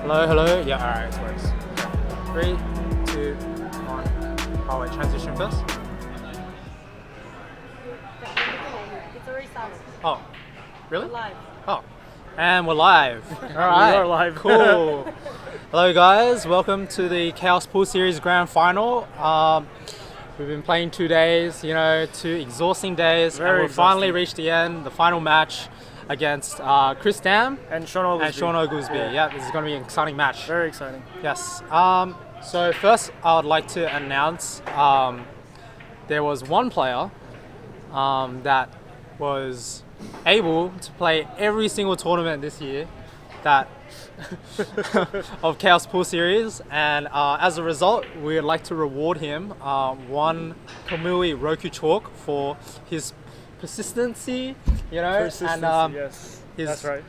Hello, hello. Yeah, alright, it works. 3, 2, 1. Oh, wait, transition first. It's already started. Oh, really? We're live. Oh, and we're live. Alright. We are live. Cool. Hello, guys. Welcome to the Chaos Pool Series Grand Final. We've been playing 2 days, 2 exhausting days, Very and we finally exhausting. reached the end, the final match against Chris Dam And Shaun Oglesby. and Shaun Oglesby. Yeah, this is going to be an exciting match. Very exciting. Yes. So first, I would like to announce there was one player that was able to play every single tournament this year that of Chaos Pool Series, and as a result, we would like to reward him 1 Kamui Roku chalk for his persistency, Persistency, and yes. his That's right.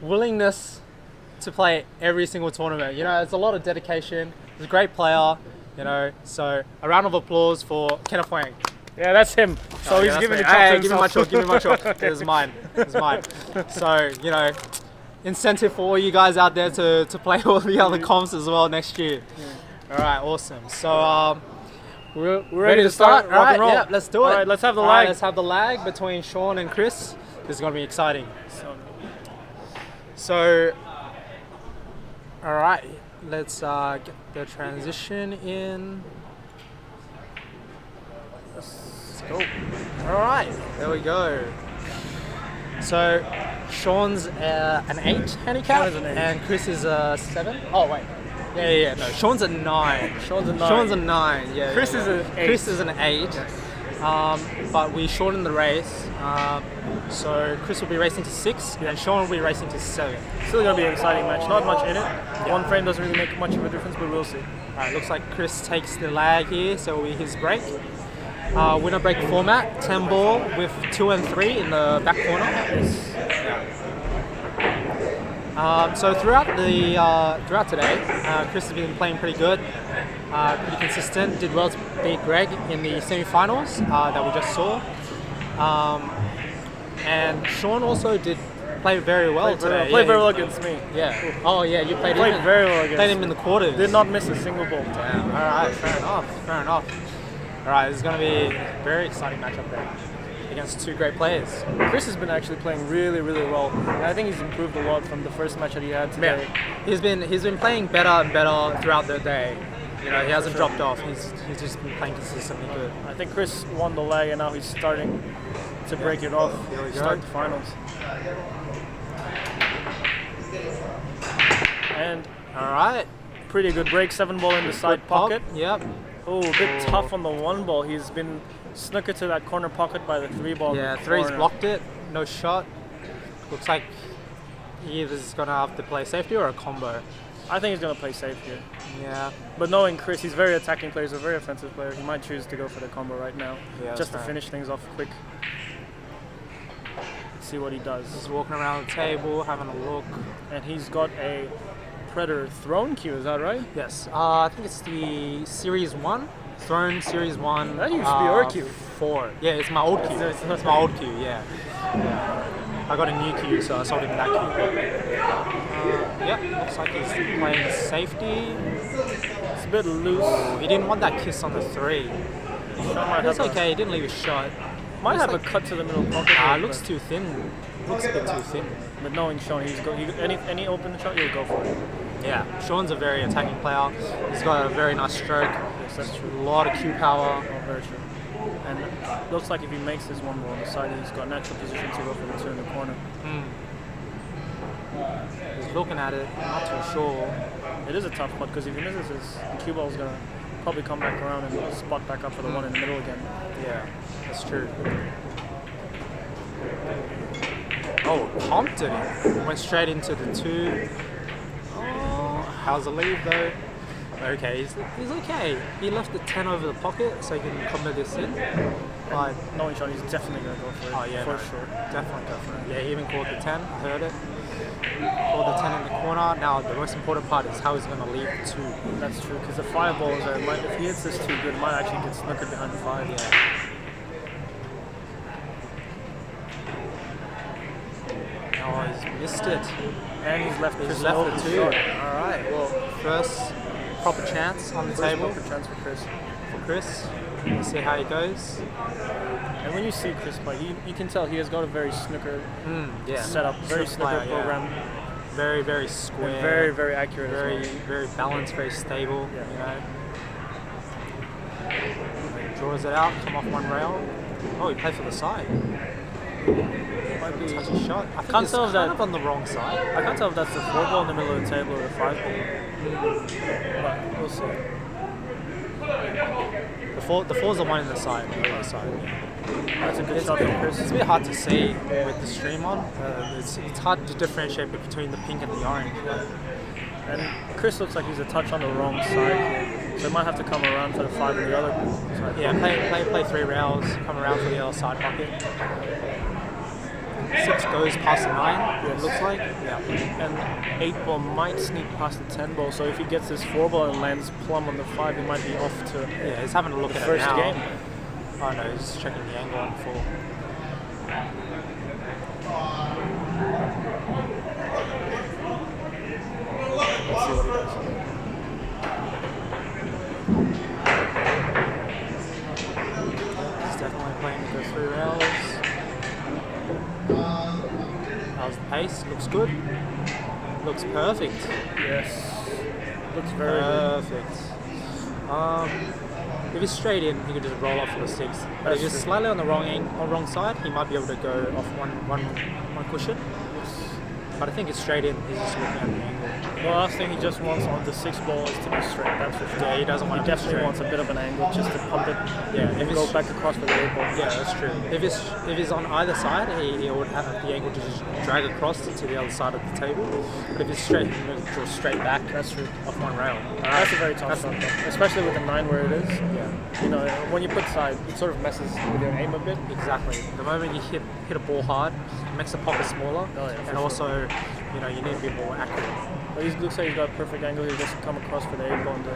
willingness to play every single tournament. It's a lot of dedication. He's a great player, so a round of applause for Kenneth Wang. Yeah, that's him. So Oh, yeah, he's that's giving me. the chalk Hey, to give me my himself. chalk, give me my chalk. It's mine. It's mine. So, incentive for all you guys out there to play all the other comps as well next year. Alright, awesome. So we're ready to start. Rock and Alright, roll. yeah, let's do it. Alright, let's have the Alright, lag. let's have the lag between Shaun and Chris. This is gonna be exciting. So alright, let's get the transition in. Let's go. Alright, there we go. So Shaun's an 8 handicap, Shaun is an 8. and Chris is a 7. Oh wait, yeah. No, Shaun's a 9. Shaun's a 9. Shaun's a 9. Yeah. Chris yeah, is yeah. an 8. Chris is an 8. But we shortened the race, so Chris will be racing to 6, and Shaun will be racing to 7. Still gonna be an exciting match. Not much in it. One frame doesn't really make much of a difference, but we'll see. Alright, looks like Chris takes the lag here, so it will be his break. Winner break format, 10 ball with 2 and 3 in the back corner. So throughout today, Chris has been playing pretty good, pretty consistent. Did well to beat Greg in the semi-finals that we just saw, and Shaun also did play very well today. Played very well against me. Yeah. Oh yeah, you played Played him. very well against Played him in the quarters. Did not miss a single ball. Damn. All right. Fair enough. Fair enough. All right. This is going to be a very exciting matchup there against 2 great players. Chris has been actually playing really, really well. And I think he's improved a lot from the first match that he had today. Yeah. He's been playing better and better throughout the day. He hasn't dropped off. He's just been playing consistently good. I think Chris won the leg and now he's starting to break it off. Here we go. Start the finals. And All right. pretty good break. 7 ball in the side Good pop. pocket. Yep. Oh, a bit tough on the 1 ball. He's been snookered to that corner pocket by the 3 ball. Yeah. in the 3's corner. blocked it. No shot. Looks like he either is going to have to play safety or a combo. I think he's going to play safe here. Yeah. But knowing Chris, he's a very attacking player. He's a very offensive player. He might choose to go for the combo right now. Yeah, just to that's fair. finish things off quick. See what he does. Just walking around the table, having a look. And he's got a Predator throne cue, is that right? Yes, I think it's the Series 1, Throne Series 1. That used to be our queue. 4. Yeah, it's my old queue. It's my old queue, yeah. I got a new queue, so I sold him that queue. Yep, looks like he's playing safety. It's a bit loose. He didn't want that kiss on the 3. Shaun might It's have okay, he didn't leave a shot. Might Looks have like- a cut to the middle pocket. It here, looks too thin. Looks a bit too thin. but knowing Shaun, any open shot, he'll go for it. Yeah, Shaun's a very attacking player. He's got a very nice stroke. Yes, that's true. A lot of Q power. Oh, very true. And looks like if he makes this 1 ball on the side, he's got natural position to go for the 2 in the corner. He's looking at it, not too sure. It is a tough putt because if he misses this, the cue ball is going to probably come back around and spot back up for the 1 in the middle again. Yeah, that's true. Oh, pumped it. Went straight into the 2. Oh, how's the lead though? Okay, he's okay. He left the 10 over the pocket so he can combo this in. But Knowing Shaun, he's definitely going to go for it. oh yeah, for no, sure. definitely. Yeah, he even called the 10. I heard it. Called the 10 in the corner. Now the most important part is how he's going to leave the 2. That's true because the 5 ball is if he hits this too good, it might actually get snookered behind the 5. Yeah. Oh he's missed it. And he's left He's Chris left open it too. short. Alright, well, first proper chance on the First table proper chance for Chris. for Chris. We'll see how he goes. And when you see Chris play, you can tell he has got a very snooker Yeah. setup, very snooker player, yeah. program, Very, very square. and very, very accurate very, as well. very balanced, very stable. Yeah. You know. Draws it out, come off one rail. Oh, he played for the side. Might be. Touchy shot. I think Can't it's tell if kind that- of on the wrong side. I can't tell if that's the 4 ball in the middle of the table or the 5 ball. But we'll see. The four's the one in the side, the other side. That's a good It's shot from Chris. It's a bit hard to see with the stream on. It's hard to differentiate between the pink and the orange. And Chris looks like he's a touch on the wrong side here. So he might have to come around for the 5 on the other side. Yeah, play 3 rails, come around for the other side pocket. 6 goes past the 9, Yes. it looks like. Yeah. And 8 ball might sneak past the 10 ball, so if he gets this 4 ball and lands plumb on the 5, he might be off to Yeah, he's having a look the at first it now. game. Oh no, he's checking the angle on 4. Let's see what he does. He's definitely playing to go 3 rails. How's the pace? Looks good. Looks perfect. Yes. Looks very good. Perfect. If he's straight in, he could just roll off for the 6. But if That's he's true. slightly on the wrong side, he might be able to go off one cushion. But I think it's straight in. He's just looking at the angle. The last thing he just wants on the 6 ball is to be straight. That's for sure. Yeah, he doesn't want He to be definitely straight. wants a bit of an angle just to pump it. Yeah, if and it's go back across for the 8 ball. Yeah, that's true. If it's on either side, he would have the angle to just drag across to the other side of the table. But if it's straight, he can draw straight back. That's true. Off one rail. That's a very tough shot, though. Especially with the 9 where it is. Yeah, You know, when you put side, it sort of messes with your aim a bit. exactly. The moment you hit a ball hard, it makes the pocket smaller, Oh, yeah, for and sure. also, you know, you need to be more accurate. But he looks like he's got a perfect angle. He'll just come across for the 8 ball in the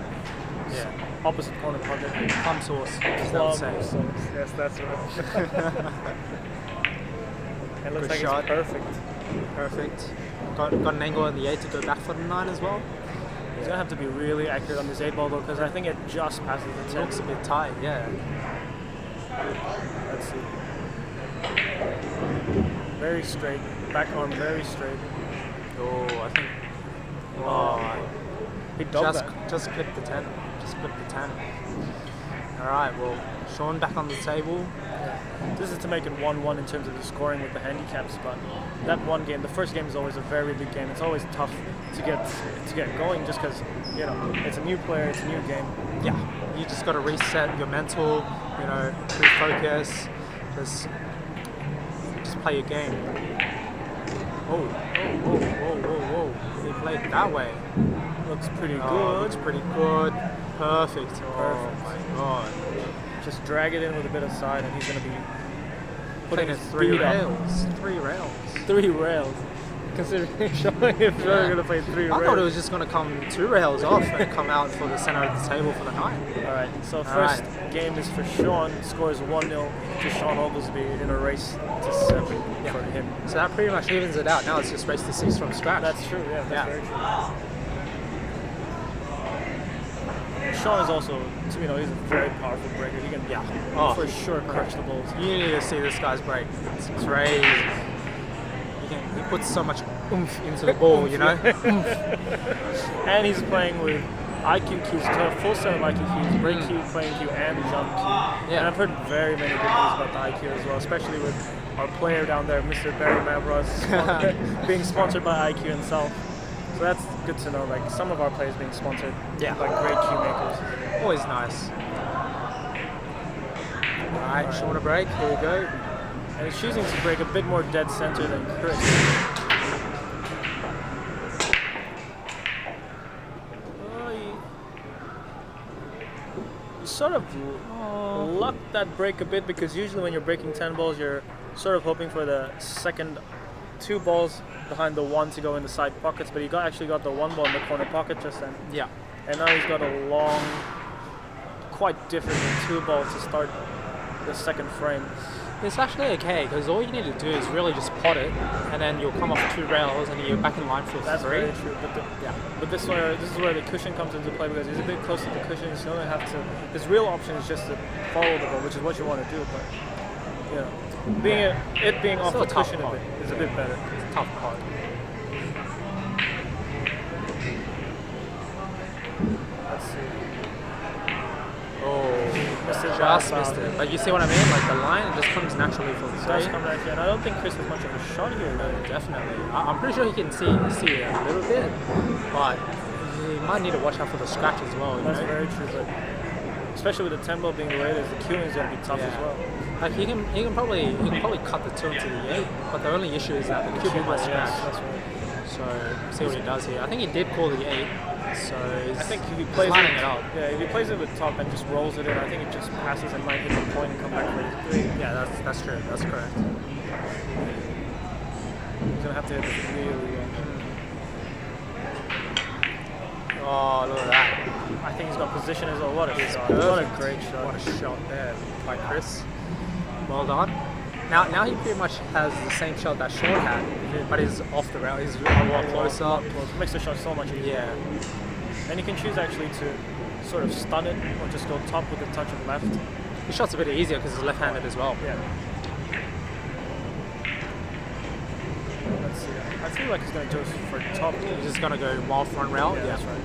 Yeah, opposite corner pocket. plum sauce, as they would say. Yes, that's right. It looks Good like shot. it's perfect. Perfect. Got an angle on the 8 to go back for the 9 as well. He's gonna have to be really accurate on this 8 ball though, because I think it just passes the It 10. looks a bit tight. Yeah. Let's see. Very straight. Back arm very straight. Oh, I think. Oh, He dogged that. just clipped the 10. Just clipped the 10. Alright, well, Shaun back on the table. This is to make it 1-1 in terms of the scoring with the handicaps, but that one game, the first game is always a very big game. It's always tough to get going just because, you know, it's a new player, it's a new game. Yeah, you just got to reset your mental, you know, refocus, just play your game. Whoa. He played that way. Looks pretty Oh, good. looks pretty good. Perfect. Perfect. Oh my god. Just drag it in with a bit of side and he's going to be Putting his it 3 speed up. rails. 3 rails. 3 rails. Considering showing if you're going to play 3 rails. I thought it was just going to come 2 rails off and come out for the center of the table for the 9. Alright, so All first right. game is for Shaun. Scores 1-0 to Shaun Oglesby in a race to 7 for him. So that pretty much evens it out. Now it's just race to 6 from scratch. That's true, yeah, that's Yeah. very true. Shaun is also, you know, he's a very powerful breaker. He can Oh. for sure crush the balls. You need to see this guy's break. It's crazy. He puts so much oomph into the ball, you know? And he's playing with IQ cues, so a full set of IQ cues, break cue, playing cue, and jump cue. Yeah. And I've heard very many good things about the IQ as well, especially with our player down there, Mr. Barry Mavros, being sponsored by IQ himself. So that's good to know, like some of our players being sponsored Yeah. by great cue makers. Always nice. Alright, shorter break. Here we go. And he's choosing to break a bit more dead center than Chris. You sort of lucked that break a bit because usually when you're breaking 10 balls, you're sort of hoping for the second 2 balls behind the 1 to go in the side pockets, but he actually got the 1 ball in the corner pocket just then. Yeah. And now he's got a long, quite different than 2 ball to start the second frame. It's actually okay because all you need to do is really just pot it, and then you'll come off 2 rails and you're back in line for 3. That's very true. Yeah. But this is where the cushion comes into play because he's a bit close to the cushion. So you only have to. His real option is just to follow the ball, which is what you want to do. But being off Still the a tough cushion pot. is a bit better. It's a tough pot. Let's see. Oh, Missed it just by missed about- it. But you see what I mean? Like the line just comes naturally for the It does 3. come right here, and I don't think Chris has much of a shot here. No, definitely. I'm pretty sure he can see it a little bit, but he might need to watch out for the scratch as well. You That's know? very true, but especially with the tempo being the way it is, the queuing is going to be tough as well. Like he can probably cut the 2 into the 8, but the only issue is that the cue might scratch. Yes, that's right. So see what he does here. I think he did call the 8, so he's, I think if he he's plays lining it up. yeah, if he plays it with top and just rolls it in, I think it just passes and might hit the point and come back for his 3. Yeah, that's true. That's correct. He's gonna have to hit it really well. Oh, look at that. I think he's got position as well. What a shot! Perfect. What a great shot! What a shot there by Chris. Well done. Now he pretty much has the same shot that Shaun had, but he's off the rail. He's a lot closer. Makes the shot so much easier. Yeah. And you can choose actually to sort of stun it or just go top with a touch of left. His shot's a bit easier because he's left-handed as well. Yeah. Let's see. I feel like he's going to go for top. He's just gonna go wild front rail. Yeah, that's right.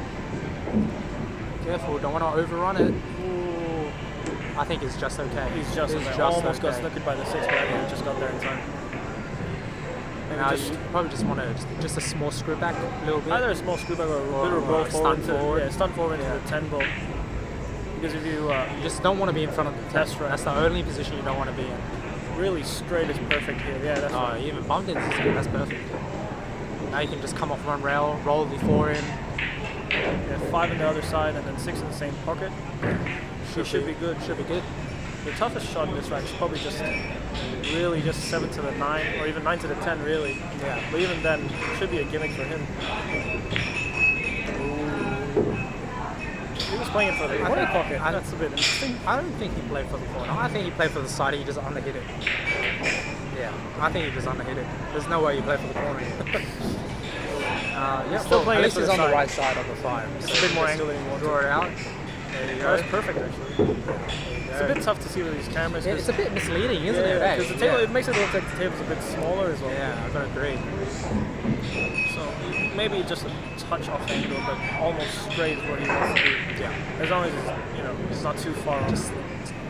Careful, don't want to overrun it. Ooh. I think it's just okay. He's just It's okay. Almost got okay. snookered by the 6, but I think he just got there in time. Maybe Now just you probably just want to just a small screw back a little bit. either a small screw back or a bit of or roll a forward. stun forward. Yeah, stun forward Yeah. into the 10 ball. Because if you You just don't want to be in front of the That's test. right. That's the only position you don't want to be in. really straight is perfect here. Yeah, that's Oh, right. you even bumped into it. That's perfect. Now you can just come off one rail, roll the 4 in. Yeah, 5 on the other side and then 6 in the same pocket. Should be good. Should be good. The toughest shot in this rack is probably just 7 to the 9 or even 9 to the 10 really. Yeah. But even then, it should be a gimmick for him. He was playing it for the corner pocket. That's a bit interesting. I don't think he played for the corner. I think he played for the side. He just underhit it. Yeah, I think he just underhit it. There's no way you play for the corner. Yeah, Still well, playing at it least for he's the on the side. right side of the 5. It's a bit more angle than you want. Draw it out. There you That go. was perfect actually. It's a bit tough to see with these cameras. Yeah, it's a bit misleading, isn't it? Because Hey? the table, Yeah. it makes it look like the table's a bit smaller as well. Yeah, I don't agree. So maybe just a touch off angle, but almost straight is what he wants to do. Yeah. As long as it's not too far off.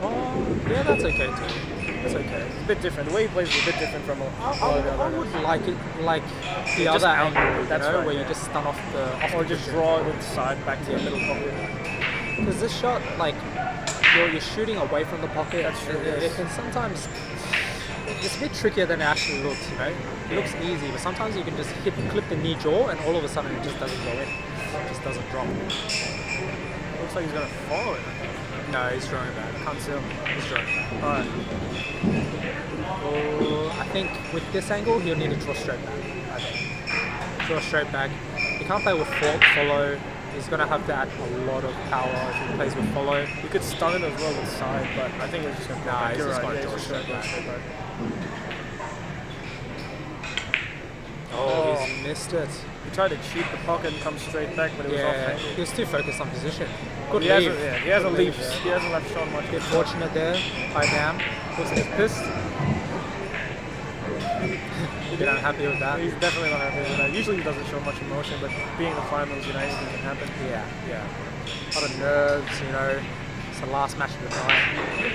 Oh, yeah, that's okay too. That's okay. It's a bit different. The way he plays is a bit different from a lot of the I other would guys. like it like the Just other out- angle, that's you know, right, where yeah. you just stun off the Or just draw it with the side back to the middle pocket. Because this shot, like, you're shooting away from the pocket. That's true, It yes. can sometimes it's a bit trickier than it actually looks. You know, it looks easy, but sometimes you can just clip the knee jaw, and all of a sudden it just doesn't go in. It just doesn't drop. Looks like he's gonna follow it. No, he's throwing back. I can't see him. He's throwing back. Alright. I think with this angle, he'll need to draw straight back. I think. Draw straight back. He can't play with follow. He's going to have to add a lot of power if he plays with follow. You could stun it as well with side, but I think it's just gonna go Nah, back. he's You're just right. gonna Yeah, draw he's just gonna straight go back. straight back. Oh, he's missed it. He tried to cheat the pocket and come straight back, but it was off Yeah, angle. he was too focused on position. Good He leave. hasn't, yeah, he hasn't Good leave. leave, He hasn't left Shaun much. Bit fortunate there. High down. Looks like he's pissed. Bit unhappy with that. He's definitely not happy with that. Usually he doesn't show much emotion, but being the finals, anything can happen. Yeah, yeah. A lot of nerves, you know. It's the last match of the night.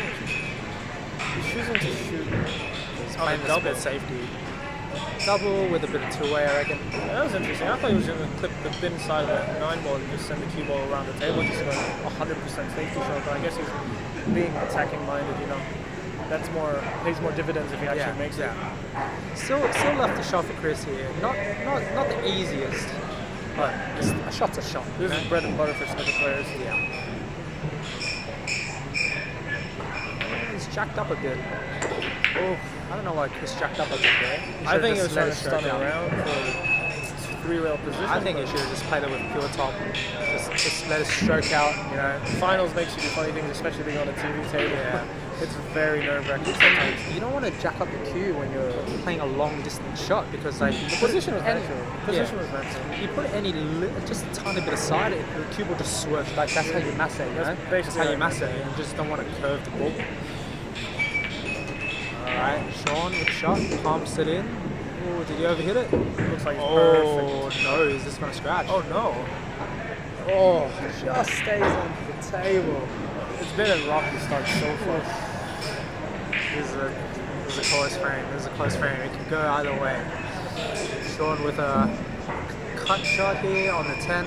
He's choosing to shoot. He's on playing a this double. bit safety. Double with a bit of two-way, I reckon. Yeah, that was interesting. I thought he was going to clip the thin side of the 9 ball and just send the cue ball around the table, just going 100% safety shot. But I guess he's being attacking minded, That's pays more dividends if he actually makes it. Still left a shot for Chris here. Not the easiest, but a shot's a shot. This is bread and butter for snooker players. Yeah. He's jacked up a bit. Oh, I don't know why Chris jacked up a bit there. I think he was trying to stroke stun out. around for 3-rail position. I think he should have just played it with pure top. Just let it stroke out, Finals makes you do funny things, especially being on a TV table. Yeah. It's very nerve-wracking sometimes. You don't want to jack up the cue when you're playing a long distance shot because like The position was natural. Position was natural. you put just a tiny bit aside, the cue will just swerve. Like that's how you mass it, you know? That's That's basically how you how mass it. You just don't want to curve the ball. Alright, Shaun with the shot, pumps it in. Oh, did you overhit it? Looks like it's perfect. Oh no, is this gonna scratch? Oh no. Oh, just stays on the table. It's been a rocky start so far. This is a close frame. This is a close frame. It can go either way. Shaun with a cut shot here on the 10.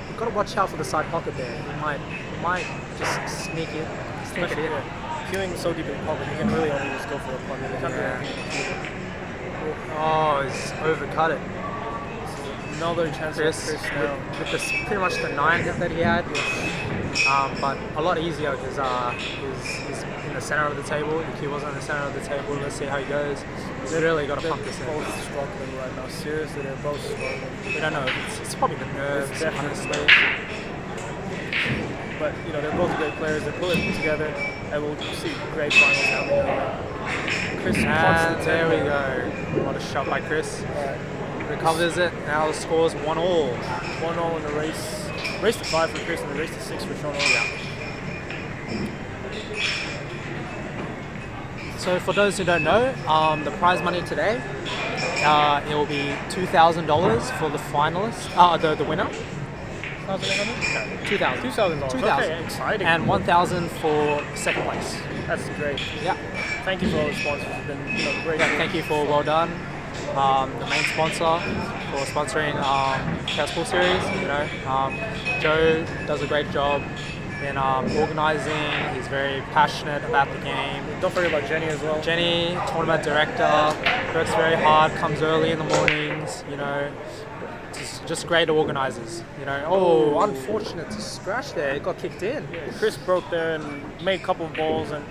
You've got to watch out for the side pocket there. He might just sneak it in. Queuing so deep in the pocket, you can really only just go for a punt. You can't do Yeah. anything. Oh, he's overcut it. Another chance for Chris Chris now. with this, pretty much the 9 hit that he had. But a lot easier because he's in the center of the table. The cue wasn't in the center of the table. Let's see how he goes. He's really got to They're pump this in. both struggling right now. Seriously, they're both struggling. We don't know. It's probably the nerves, It's definitely- honestly. But they're both great players. They pull it together, and we'll see great finals coming up. Chris And Constant. there we go. What a shot by Chris. Recovers it. Now the score's 1-1. 1-0 in the race. Race to 5 for Chris and the race to 6 for Shaun. So for those who don't know, the prize money today, it will be $2,000 for the finalist, the winner. $2,000. $2,000. Okay, exciting. And $1,000 for second place. That's great. Yeah. Thank you for all the sponsors. It's been great. Yeah, thank you for well done. The main sponsor for sponsoring Chaos Pool Series. Joe does a great job in organising. He's very passionate about the game. Don't forget about Jenny as well. Jenny, tournament director, works very hard, comes early in the mornings. Just great organisers. Oh, unfortunate to scratch there. It got kicked in. Chris broke there and made a couple of balls and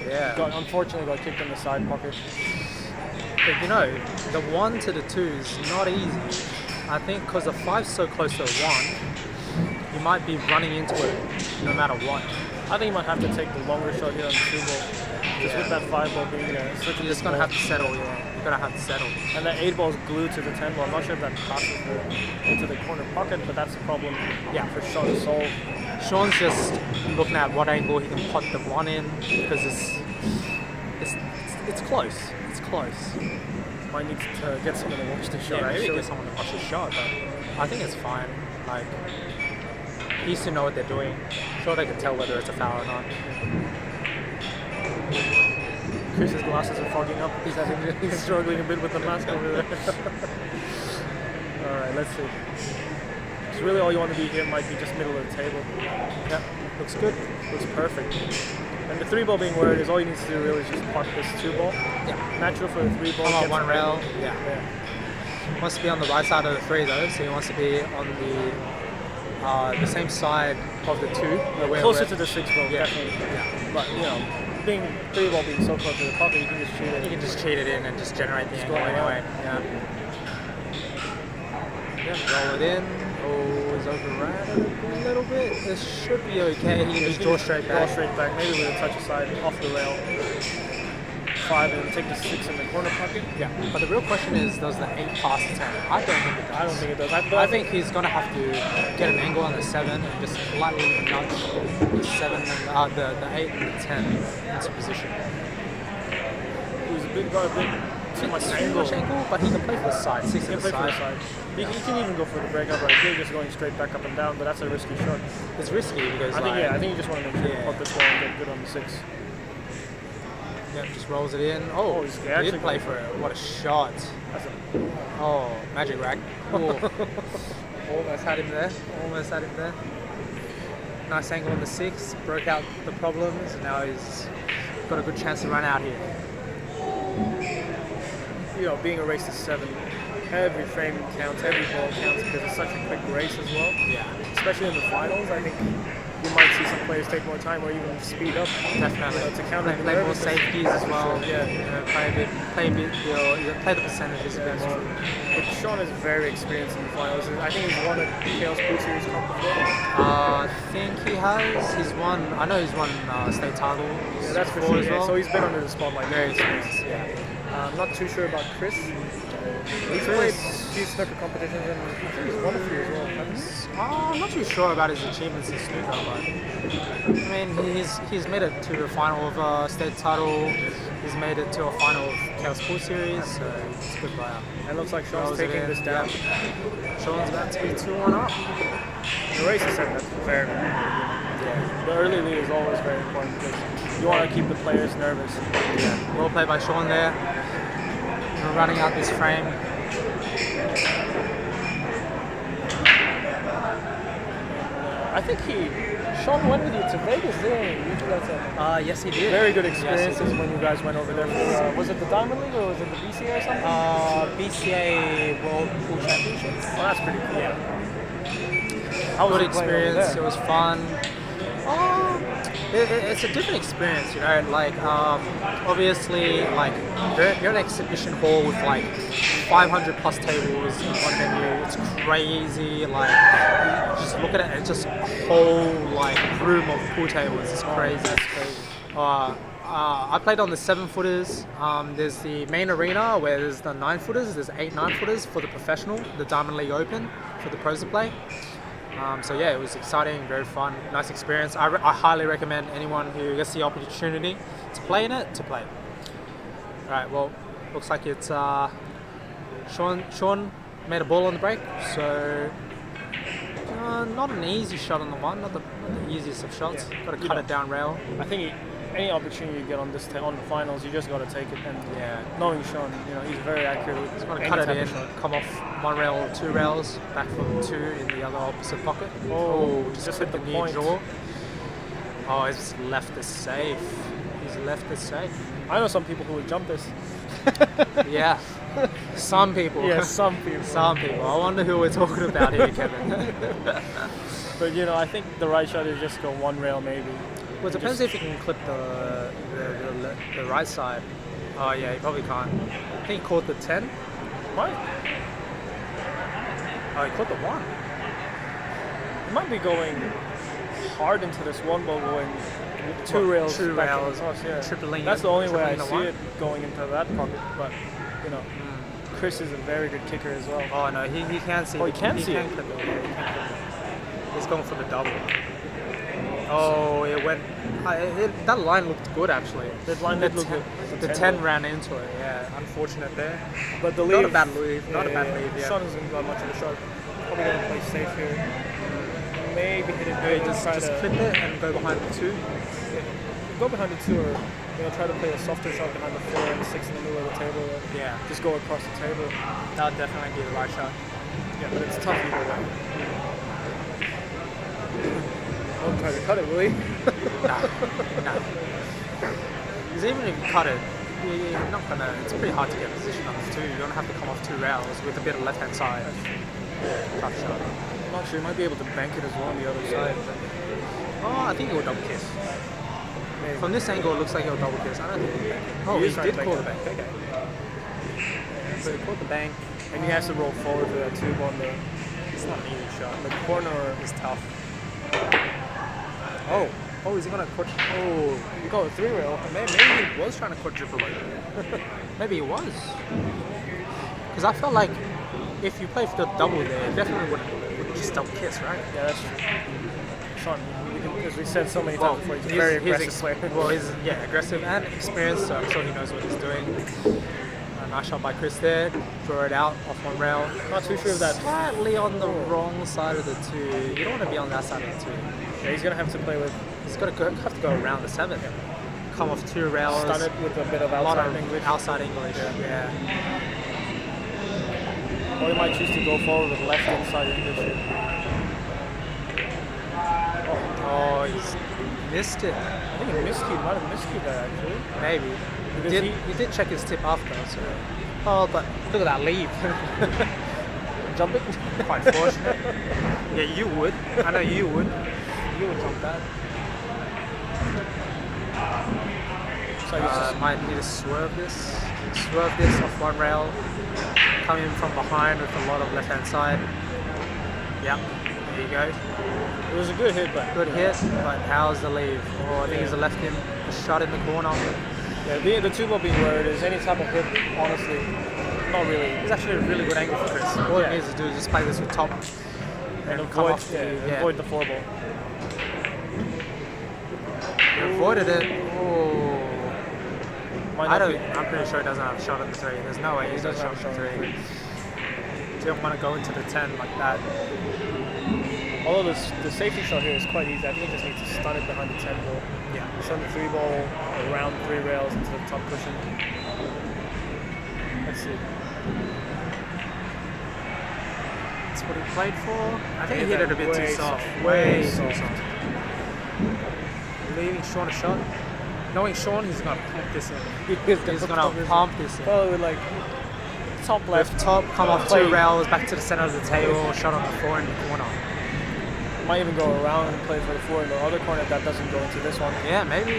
Yeah. unfortunately got kicked in the side pocket. But the 1 to the 2 is not easy. I think because the 5's so close to the 1, you might be running into it no matter what. I think you might have to take the longer shot here on the 2 ball. Just with that 5 ball being such a You're just going to have to settle, yeah. You're going to have to settle. And that 8 ball is glued to the 10 ball. I'm not sure if that passes into the corner pocket, but that's a problem for Shaun to solve. Shaun's just looking at what angle he can pot the 1 in because it's close. It's close. Might need to get someone to watch the shot. Yeah, maybe actually. get someone to watch the shot, but I think it's fine. Like, he used to know what they're doing. Sure, they can tell whether it's a foul or not. Chris's glasses are fogging up. He's struggling a bit with the mask over there. Alright, let's see. So really all you want to be here might be just middle of the table. Yeah, looks good. Looks perfect. And the 3 ball being where it is, all you need to do really is just pot this 2 ball. Yeah. Natural for the 3 ball. Come on, gets one it rail. right. Yeah. Yeah. Wants to be on the right side of the 3 though, so he wants to be on the same side of the 2. Closer to the 6 ball, Yeah. definitely. Yeah. But being 3 ball being so close to the pocket, you can just cheat it. You can just cheat it in and just generate the angle go around. anyway. Yeah. Roll it in. Oh, it's overran a little bit. This should be okay. He can just draw straight back. Draw straight back, maybe with a touch aside, off the rail. 5 and take the 6 in the corner pocket. Yeah. But the real question is, does the 8 pass the 10? I don't think it does. I don't think it does. I think he's going to have to get an angle on the 7 and just lightly nudge the 7 and the 8 and the 10 into position. He's got a bit too much angle. But he can play for the side. 6 He to can the play for the side. side. He can even go for the breakout right here, just going straight back up and down, but that's a risky shot. It's risky because I think you just want to make sure you Yeah. put this ball and get good on the 6. Yeah, just rolls it in. Oh, he's he actually did play for it. What a shot. That's a, Oh, magic rack. Oh. Almost had him there. Nice angle on the 6. Broke out the problems. And now he's got a good chance to run out here. being a race to 7, every frame counts, every ball counts because it's such a quick race as well. Yeah. Especially in the finals, I think you might see some players take more time or even speed up. Definitely. To counter the Play more nervousness. safeties as well. Yeah. Play the percentages a bit That's more. true. But Shaun is very experienced in the finals. I think he's won a Chaos Pool Series Cup before. I think he has. He's won. I know he's won state titles. Yeah, that's for before sure. as Yeah. well. So he's been under the spotlight. Very experienced. Yeah. I'm not too sure about Chris. He's played a few snooker competitions and I think he's won a few as well, hasn't he? I'm not too sure about his achievements in snooker, but I mean, he's made it to the final of a state title. He's made it to a final of Chaos Pool Series, so he's a good player. It looks like Shaun's Throws it taking in. this down. Yeah. Sean's about to be 2-1 up. The race is set, that's very, very important. Yeah. The early lead is always very important because you want to keep the players nervous. Yeah. Well played by Shaun there. We're running out this frame. I think Shaun went with you to Vegas, didn't he? Yes, he did. Very good Yes, he experiences did. when you guys went over there. For, was it the Diamond League or was it the BCA or something? BCA World Pool Championships. Well, that's pretty cool. Yeah. How was Good it playing over experience. there? It was fun. It's a different experience, you know. Like, obviously, like you're in an exhibition hall with like 500 plus tables on menu. It's crazy. Like, you just look at it, and it's just a whole like room of pool tables. It's crazy. That's crazy. I played on the 7-footers. There's the main arena where there's the 9-footers. There's 8 9-footers for the professional, the Diamond League Open for the pros to play. So yeah, it was exciting, very fun, nice experience. I highly recommend anyone who gets the opportunity to play in it to play. All right, well, looks like it's Shaun made a ball on the break, so not an easy shot on the one, not the easiest of shots. Yeah. Got to cut it down rail. I think any opportunity you get on this on the finals, you just got to take it. And Yeah. knowing Shaun, he's very accurate with Just want to any cut it type in, of shot. come off 1 rail or 2 rails, back from 2 in the other opposite pocket. Oh, just just hit hit the the near point. jaw. Oh, he's left this safe. He's left this safe. I know some people who would jump this. Yeah, some people. Yeah, some people. Some people. I wonder who we're talking about here, Kevin. But I think the right shot is just go 1 rail maybe. Well, it depends if you can clip the right side. Oh yeah, you probably can't. I think he caught the 10. Might Oh, he caught the 1. He might be going hard into this one ball, going 2 rails. 2 back rails, across, yeah. tripling That's it- the only way I tripling the see one. it going into that pocket. But Chris is a very good kicker as well. Oh no, he can see. Oh, he can see can it. clip it. Yeah, he can clip it. He's going for the double. Oh, it went. That line looked good actually. That line The did look 10 good. The 10 ran into it. Yeah, unfortunate there. But the Not lead. a bad lead. Not a bad lead. Yeah. Shaun hasn't got much of a shot. Probably gonna play safe here. Maybe hit it Maybe good. just Try to clip it and go behind the 2. go behind the 2 or try to play a softer shot behind the 4 and the 6 in the middle of the table. Or Yeah, just go across the table. that would definitely be the right shot. Yeah, but it's tough either way. Don't try to cut it, will he? No. Because even if you cut it, you're not gonna. It's pretty hard to get position on the 2. You're gonna have to come off 2 rails with a bit of left hand side. Tough shot. I'm not sure. He might be able to bank it as well on the other side. But Oh, I think he'll double kiss. maybe. From this angle, it looks like he'll double kiss. I don't think he'll bank it. Oh, He he is trying did to call bank the it. bank. Okay. So he caught the bank. And he has to roll forward to that tube on the It's not an easy shot. corner. It's tough. Oh, is he gonna quad? Oh, You go a 3 rail. maybe he was trying to quadruple it. Maybe he was. Because I felt like if you play for the double there, it definitely would just double kiss, right? Yeah, that's true. Shaun, as we said so many times before, he's a very aggressive player. Well, he's aggressive and experienced, so I'm sure he knows what he's doing. A nice shot by Chris there. Draw it out off 1 rail. Not too sure of that. Slightly on the wrong side of the 2. You don't want to be on that side of the 2. Yeah, he's gonna have to play with He's got to have to go around the 7. Come off 2 rails. stun it with a bit of A lot outside of English. outside English. Yeah. Or he might choose to go forward with left inside English here. Oh, he's missed it. I think he might have miscued that actually. Maybe. Because He did check his tip after, so. Oh, but look at that leave. Jump it. Quite fortunate. Yeah, you would. I know you would. you would jump that. So you just might need to swerve this off one rail, coming in from behind with a lot of left-hand side. Yep, there you go. it was a good hit, but Good hit, but how's the leave? Oh, I think he's left him a shot in the corner. yeah, the two ball being where it is, any type of hit, honestly, not really. It's actually a really good angle for Chris. All Yeah. he needs to do is just play this with top and come Avoid, off the, avoid the four ball. He avoided it. Oh. Might not be- I'm pretty sure he doesn't have a shot at the 3. There's no way he's got a shot at the 3. You don't want to go into the 10 like that. Although the safety shot here is quite easy. I think he just needs to stun it behind the 10 ball. Yeah. Stun the 3 ball around 3 rails into the top cushion. Let's see. That's what he played for. I think he hit hit it a that bit too way soft. soft. Way Way too soft. soft. Leaving Shaun a shot. Knowing Shaun, he's going to pump this in. He's going to pump this in. Probably with like top left. With top, come off play. 2 rails, back to the center of the table, shot on the 4 in the corner. Might even go around and play for the 4 in the other corner if that doesn't go into this one. Yeah, maybe.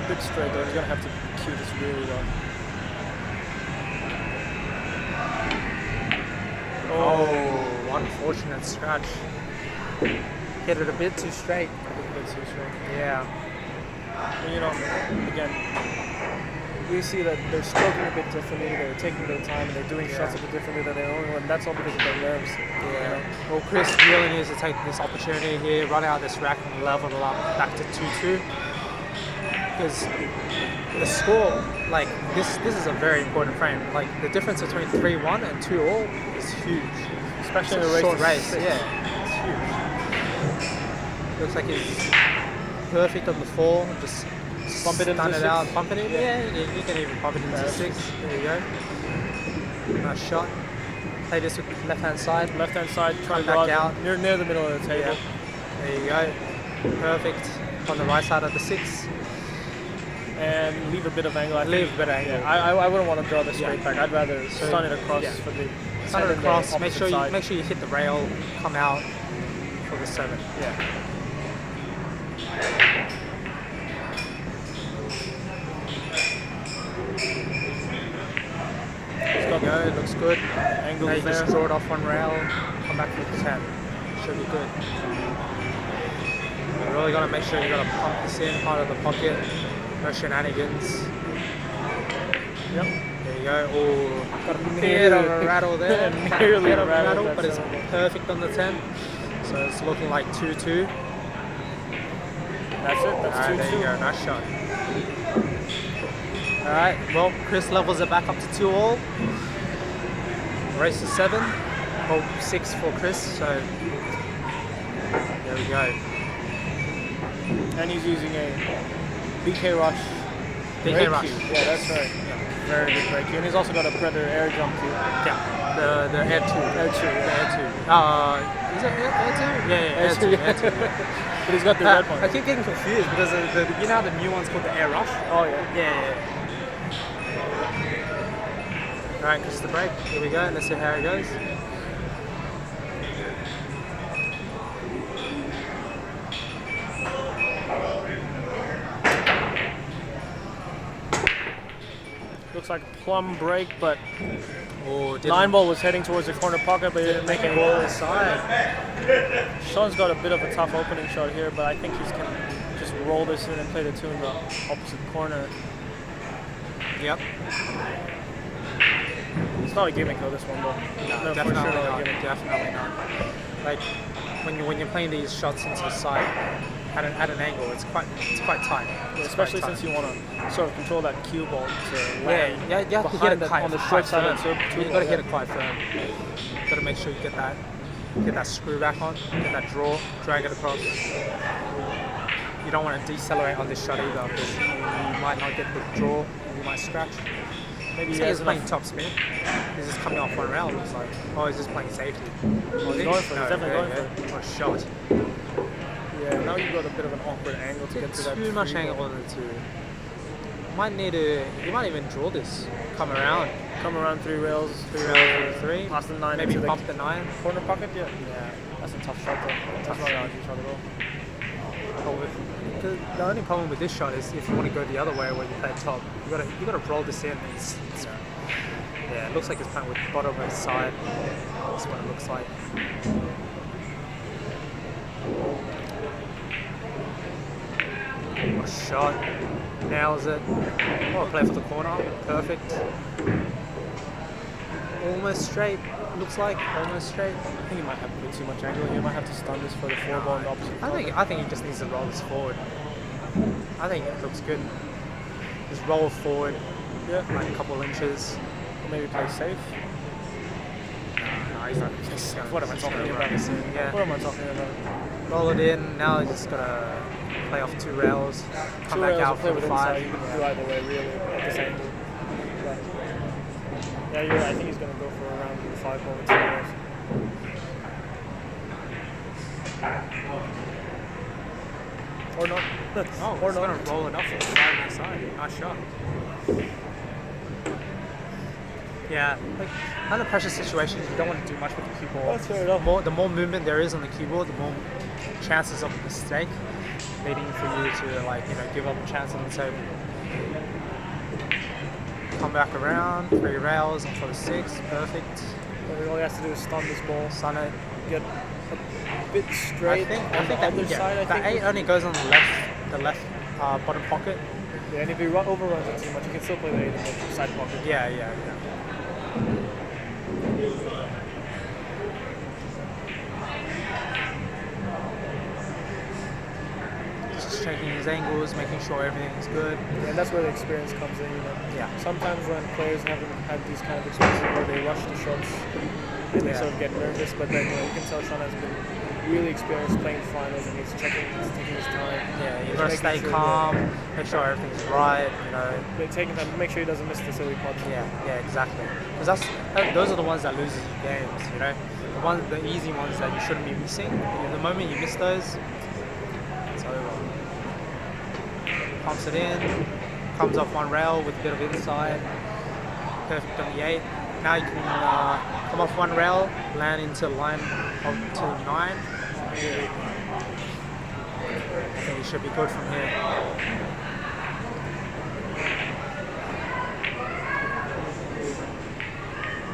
Big straight though. He's gonna have to cue this really well. Oh, unfortunate scratch. Hit it a bit too straight. A bit too straight. Yeah. You know, again, we see that they're stroking a bit differently, they're taking their time, and they're doing shots a bit differently than their own, and that's all because of their nerves. Yeah. Well, Chris really needs to take this opportunity here, run out this rack and level it up back to 2-2. Because the score, like, this is a very important frame. Like, the difference between 3-1 and 2-all is huge. Especially in It's a race. short to race, six. yeah. It's huge. Looks like he's perfect on the 4, just Bump it into stun it six. out, bump it in. Yeah, you can even bump it into 6. There you go. Nice shot. Play this with left hand side. Left hand side, try to Come go back out out. near the middle of the table. Yeah. There you go. Perfect. On the right side of the 6. And leave a bit of angle. I Leave think. a bit of angle. Yeah, I wouldn't want to draw this straight Yeah. back. I'd rather So, stun it across yeah. for the Stun it send in the across. Make opposite side. sure you hit the rail. Come out for the 7. Yeah. There you go. It looks good. Angle Now you there. just draw it off one rail. Come back for the 10. Should be good. You really got to make sure you got to pump this in part of the pocket. No shenanigans. Yep. There you go. Oh, got a bit Nearly- of a rattle there. nearly Bit of a rattled rattle, that but it's 7. perfect on the 10. So it's looking like 2-2. That's it. That's Alright, 2-2. there you go. Nice shot. Alright, well, Chris levels it back up to 2-all. Race is 7. Well, 6 for Chris, so there we go. And he's using a BK Rush. BK break Rush. cue. Yeah, that's right. Very good break cue. And he's also got a Predator air jump cue. Yeah, the Air 2. Air 2, The yeah. Air 2. Is it Air 2? Yeah, Air 2. Air 2. But he's got the red one. I keep getting confused because you know how the new one's called the Air Rush? Oh, yeah. Yeah. Alright, Chris, the break. Here we go. Let's see how it goes. Looks like a plum break, but Oh, 9 ball was heading towards the corner pocket, but he didn't make any ball ball. inside. Shaun's got a bit of a tough opening shot here, but I think he's can just roll this in and play the 2 in the opposite corner. Yep. It's not a gimmick though, this one, though. No, for definitely sure not a not. gimmick. Definitely not. Like when you're playing these shots into the side at an angle, it's quite tight. Yeah, It's especially quite since you want to sort of control that cue ball to Yeah, land. yeah, you have to hit behind it quite, on the quite short side of firm. the 2 You've got to hit it quite firm. Got to make sure you get that screw back on, get that draw, drag it across. You don't want to decelerate on this shot either because you might not get the draw, and you might scratch. Maybe Say he he's has playing enough. top spin. He's just coming off one rail. It's like, oh, he's just playing safety. Oh, he's going for it. He's definitely going for it. What a shot. Yeah, now you've got a bit of an awkward angle to get to that. Too much 3 angle ball. on the 2. You might even draw this. Come around. Come around 3 rails. 3 rails for the 3. Past the 9 Maybe into bump the the 9. corner pocket, yeah. Yeah. That's a tough shot though. That's not an easy shot at all. The only problem with this shot is if you want to go the other way where you play top, you gotta roll this in. Yeah, it looks like it's playing with the bottom of his side. That's what it looks like. Oh, shot. Nails it. Oh, play for the corner. Perfect. Almost straight. Looks like almost straight. I think he might have a bit too much angle. He might have to stun this for the 4-ball in the opposite corner. I think he just needs to roll this forward. I think it looks good. Just roll forward. Yeah. Like a couple inches. Or maybe play safe. No, he's not just gonna, What am I talking about? Yeah. What am I talking about? Roll it in. Now he's just gotta play off 2 rails. Come Two back rails out or play for with 5. inside. You can do either way, really, at this angle. Yeah, you're right. I think he's going to go for around the 5-ball with 2 rails. Or not. Oh, Or he's not. gonna roll it up from the side to the side. Nice shot. Yeah, like under pressure situations, you don't want to do much with the cue ball. That's fair enough. The more movement there is on the cue ball, the more chances of a mistake, leading for you to give up a chance on the table. Come back around, 3 rails, and for the 6, perfect. All he has to do is stun this ball, Sun it. get a bit straight on the other side. I the think 8 only goes on the left bottom pocket. Yeah, and if he overruns it too much, you can still play the 8 in the side pocket. Yeah. Just checking his angles, making sure everything's good. And that's where the experience comes in, Yeah. Sometimes when players haven't had these kind of experiences where they rush the shots and they sort of get nervous, but then you can tell Shaun has been really experienced playing finals and he's taking his time. Yeah, you gotta Making stay sure calm, make sure everything's right, Taking time to make sure he doesn't miss the silly pots. Yeah, exactly. Because those are the ones that loses you games, The easy ones that you shouldn't be missing. The moment you miss those, it's over. Pumps it in, comes off 1 rail with a bit of inside. Perfect on the 8. Now you can come off 1 rail, land into line up to 9. I think you should be good from here.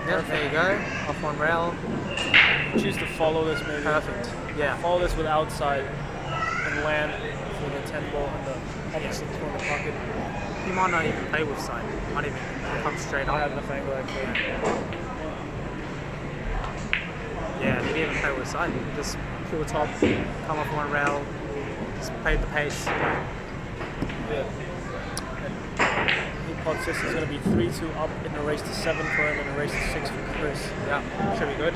Yep, there you go. Off 1 rail. Choose to follow this maybe. Perfect. Yeah. Follow this with outside and land for the 10-ball in the opposite corner pocket. You might not even play with side. You might even come straight I up. have enough angle actually. Yeah, you didn't even play with side. Just pure top, come off 1 rail, just play the pace. Yeah. He pots this is going to be 3-2 up in a race to 7 for him and a race to 6 for Chris. Yeah, should be good.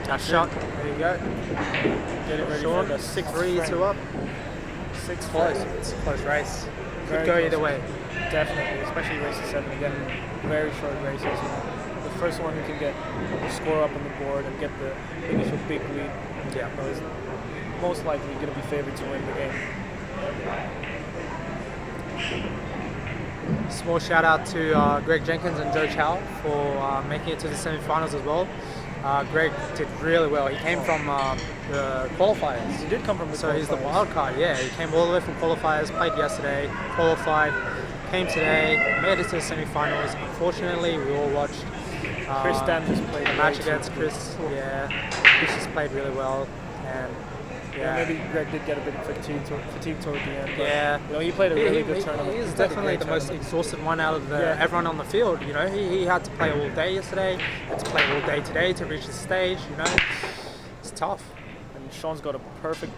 That shot. There you go. Getting ready Shaun, for the 6th 3-2 up. 6 Close. It's a close race. Very Could go close. either way. Definitely, especially race to 7 again. Very short races. The first one who can get the score up on the board and get the initial big lead Yeah. is most likely going to be favored to win the game. Small shout out to Greg Jenkins and Joe Chow for making it to the semi-finals as well. Greg did really well. He came from the qualifiers. He did come from the So he's the qualifiers. wild card, yeah. He came all the way from qualifiers, played yesterday, qualified, came today, made it to the semi-finals. Unfortunately, we all watched Chris Stan just played the match way against too Chris. Yeah, Chris just played really well, and Yeah, maybe Greg did get a bit fatigued toward the end. But, Yeah. He played a really good tournament. He is played a definitely great the most tournament. exhausted one out of Yeah. everyone on the field. He had to play all day yesterday, had to play all day today to reach the stage. It's tough. And Shaun's got a perfectly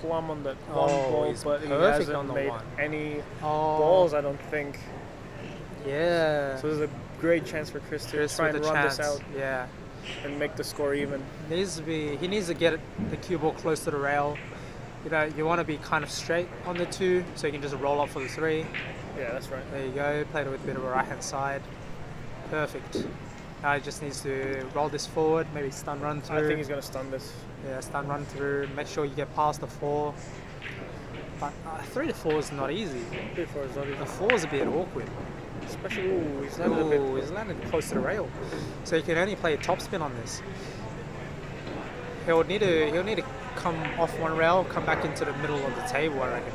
plumb on that Oh, one ball, he's but he perfect hasn't on the made one. any Oh. balls, I don't think. Yeah. So there's a great chance for Chris to Chris try with and a run chance. this out Yeah. and make the score even. He needs to get the cue ball close to the rail. You want to be kind of straight on the 2, so you can just roll up for the 3. Yeah, that's right. There you go. Played it with a bit of a right hand side. Perfect. Now he just needs to roll this forward, maybe stun run through. I think he's going to stun this. Yeah, stun run through. Make sure you get past the 4. But 3 to 4 is not easy. Before it's The 4 is a bit awkward. Especially, he's landed a bit. He's landed close to the rail. So you can only play a top spin on this. he'll need to come off one rail, come back into the middle of the table, I reckon.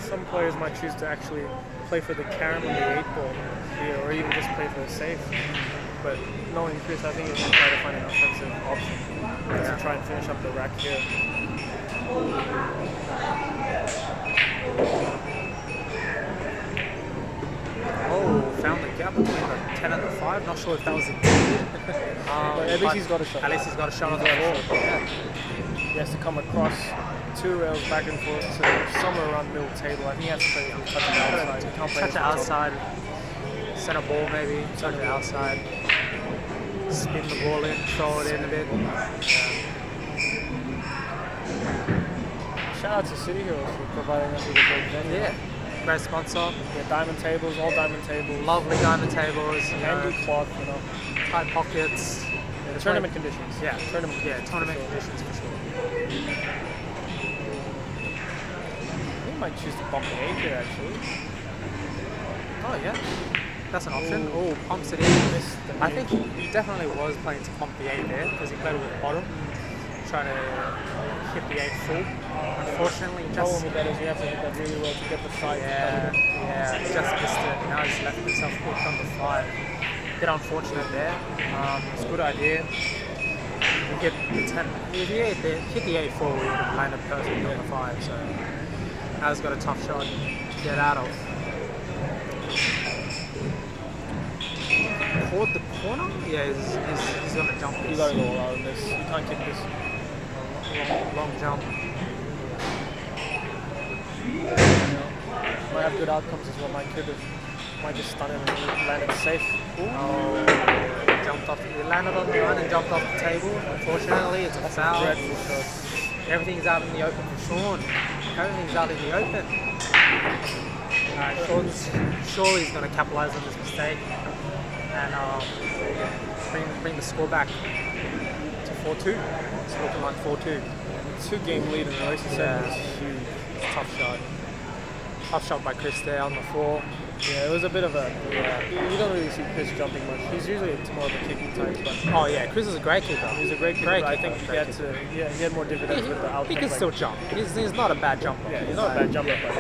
Some players might choose to actually play for the carom and the 8-ball here, or even just play for the safe. But knowing Chris, I think he's going to try to find an offensive option to try and finish up the rack here. Oh, found the gap between the 10 and the 5. Not sure if that was intended. But at least he's got a shot. At least he's got a shot on the ball. Yeah. He has to come across 2 rails back and forth to somewhere around middle table. I think he has to play touch it outside. He can't play Touch it it outside. Center ball maybe. Touch it outside. Spin the ball in. Throw it in a bit. Shout out to City Heroes for providing us with a great venue. Yeah. Great sponsor. Yeah, diamond tables, all diamond tables. Lovely diamond tables. Handy cloth, you know. Tight pockets. Tournament conditions. Yeah. Tournament Tournament conditions. conditions for sure. He might choose to bump the 8 here actually. Oh yeah. That's an option. Ooh. Oh, pumps it in. I think he definitely was planning to pump the 8 there because he played with the bottom. Trying to hit the 8 full. Unfortunately, The just problem with that is you have to hit that really well to get the side. he just missed it. Now he's left himself hooked on the 5. Bit unfortunate there. It's a good idea. You get the 10. If you hit the 8 full, you would land it perfect on the 5. So now he's got a tough shot to get out of. Caught the corner? Yeah, he's gonna jump this. You gotta go all out on this. You can't kick this. Long jump. Might have good outcomes as well. Might just stun it and land it safe. Oh, jumped off. He landed on the line and jumped off the table. Unfortunately, it's a foul. Dreadful shot. Everything's out in the open for Shaun. Everything's out in the open. Shaun's sure he's going to capitalise on this mistake and bring the score back to 4-2. It's looking like 4-2. 2-game lead in the race. Yeah. It's huge. It's a tough shot. Tough shot by Chris there on the 4. Yeah, it was a bit of a. You don't really see Chris jumping much. He's usually more of a kicking type, but Oh yeah, Chris is a great kicker. he's a great kicker. Great but I kicker, think he great had to. Yeah, he had more dividends with the outcome. He can still jump. He's not a bad jumper. Yeah, he's not a bad jumper, but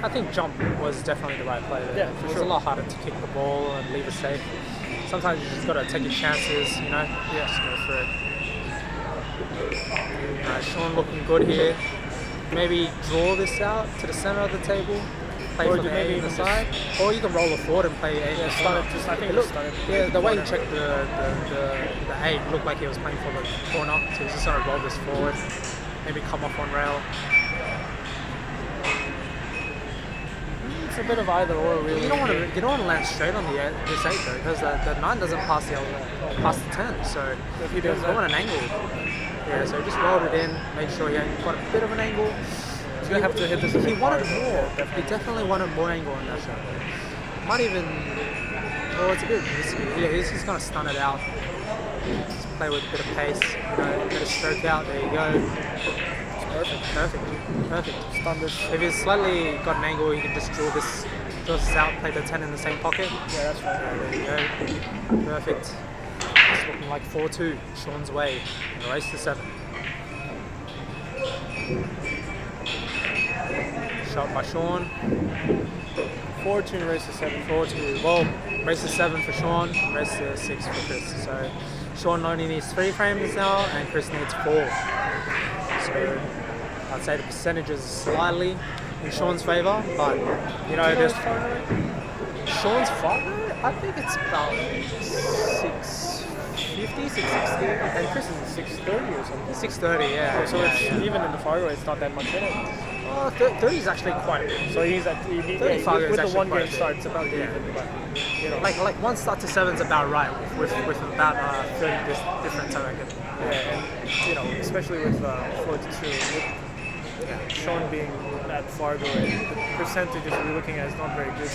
I think jump was definitely the right play there. Yeah, for It was sure. a lot harder to kick the ball and leave it safe. Sometimes you just got to take your chances, you know? Yeah. Just go for it. Shaun looking good here. Maybe draw this out to the center of the table. Play Or for the maybe 8 on the even side. Or you can roll it forward and play 8. yeah, stun it. Just I think Look, stun it. yeah, the way he checked the 8 looked like he was playing for the corner. So he's just going to roll this forward. Maybe come off one rail. It's a bit of either or really. You don't want to land straight on the this 8 though, because the 9 doesn't pass the 10. So If he does I want an angle. Yeah, so just rolled it in, make sure he got a bit of an angle. He's gonna have to hit this. He wanted more. He definitely wanted more angle in that shot. Might even. Oh, it's a bit risky. Yeah, he's just gonna stun it out. Just play with a bit of pace. You know, get a stroke out. There you go. Perfect. Stun this. If he's slightly got an angle, you can just draw this out, play the 10 in the same pocket. Yeah, that's right. There you go. Perfect. It's looking like 4-2. Shaun's way. The race to 7. Shot by Shaun. 4-2 race to 7. 4-2. Well, race to 7 for Shaun, race to 6 for Chris. So Shaun only needs 3 frames now, and Chris needs 4. So I'd say the percentage is slightly in Shaun's favour, but you know, there's Shaun's 5. I think it's about 650, 660, And Chris is 630 or something. 630. Yeah. So it's even in the Fargo, it's not that much in it. 30 is actually quite a bit. So he's at with 35 is the actually 1 quite game a bit. start, it's about Yeah. even. But you know, Like 1 start to 7 is about right with about 30 difference, I reckon. yeah, and you know, especially with 42, with Shaun being at Fargo, and the percentages we're looking at is not very good.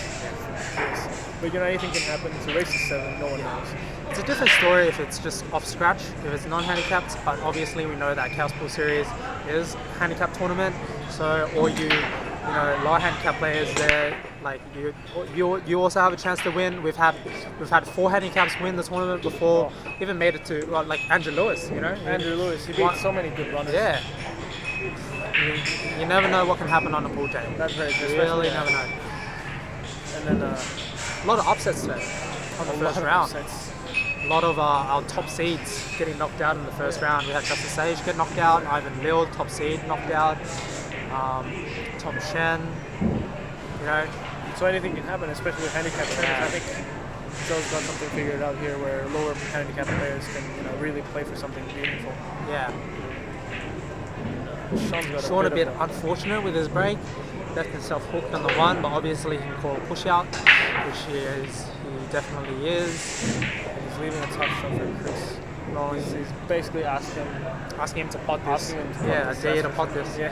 But you know, anything can happen. It's a race to 7, no one knows. It's a different story if it's just off scratch, if it's non-handicapped, but obviously we know that Chaos Pool Series is a handicap tournament, so or you lower handicap players there. Like you also have a chance to win. We've had 4 handicaps win the tournament before. Even made it to like Andrew Lewis. Andrew Lewis, he beat so many good runners. Yeah. You never know what can happen on a pool table. That's very true. You really never know. And then a lot of upsets today on the first round. A lot of our top seeds getting knocked out in the first round. We had Justin Sage get knocked out, Ivan Lil, top seed, knocked out, Tom Shen, So anything can happen, especially with handicap players. I think Joe's got something figured out here where lower handicap players can really play for something meaningful. Yeah. Shaun a bit unfortunate with his break. Left himself hooked on the one, but obviously he can call a push out, which he definitely is. He's leaving a tough shot for Chris. No, he's basically asking him to pot this. I dare you to pot this. Yeah.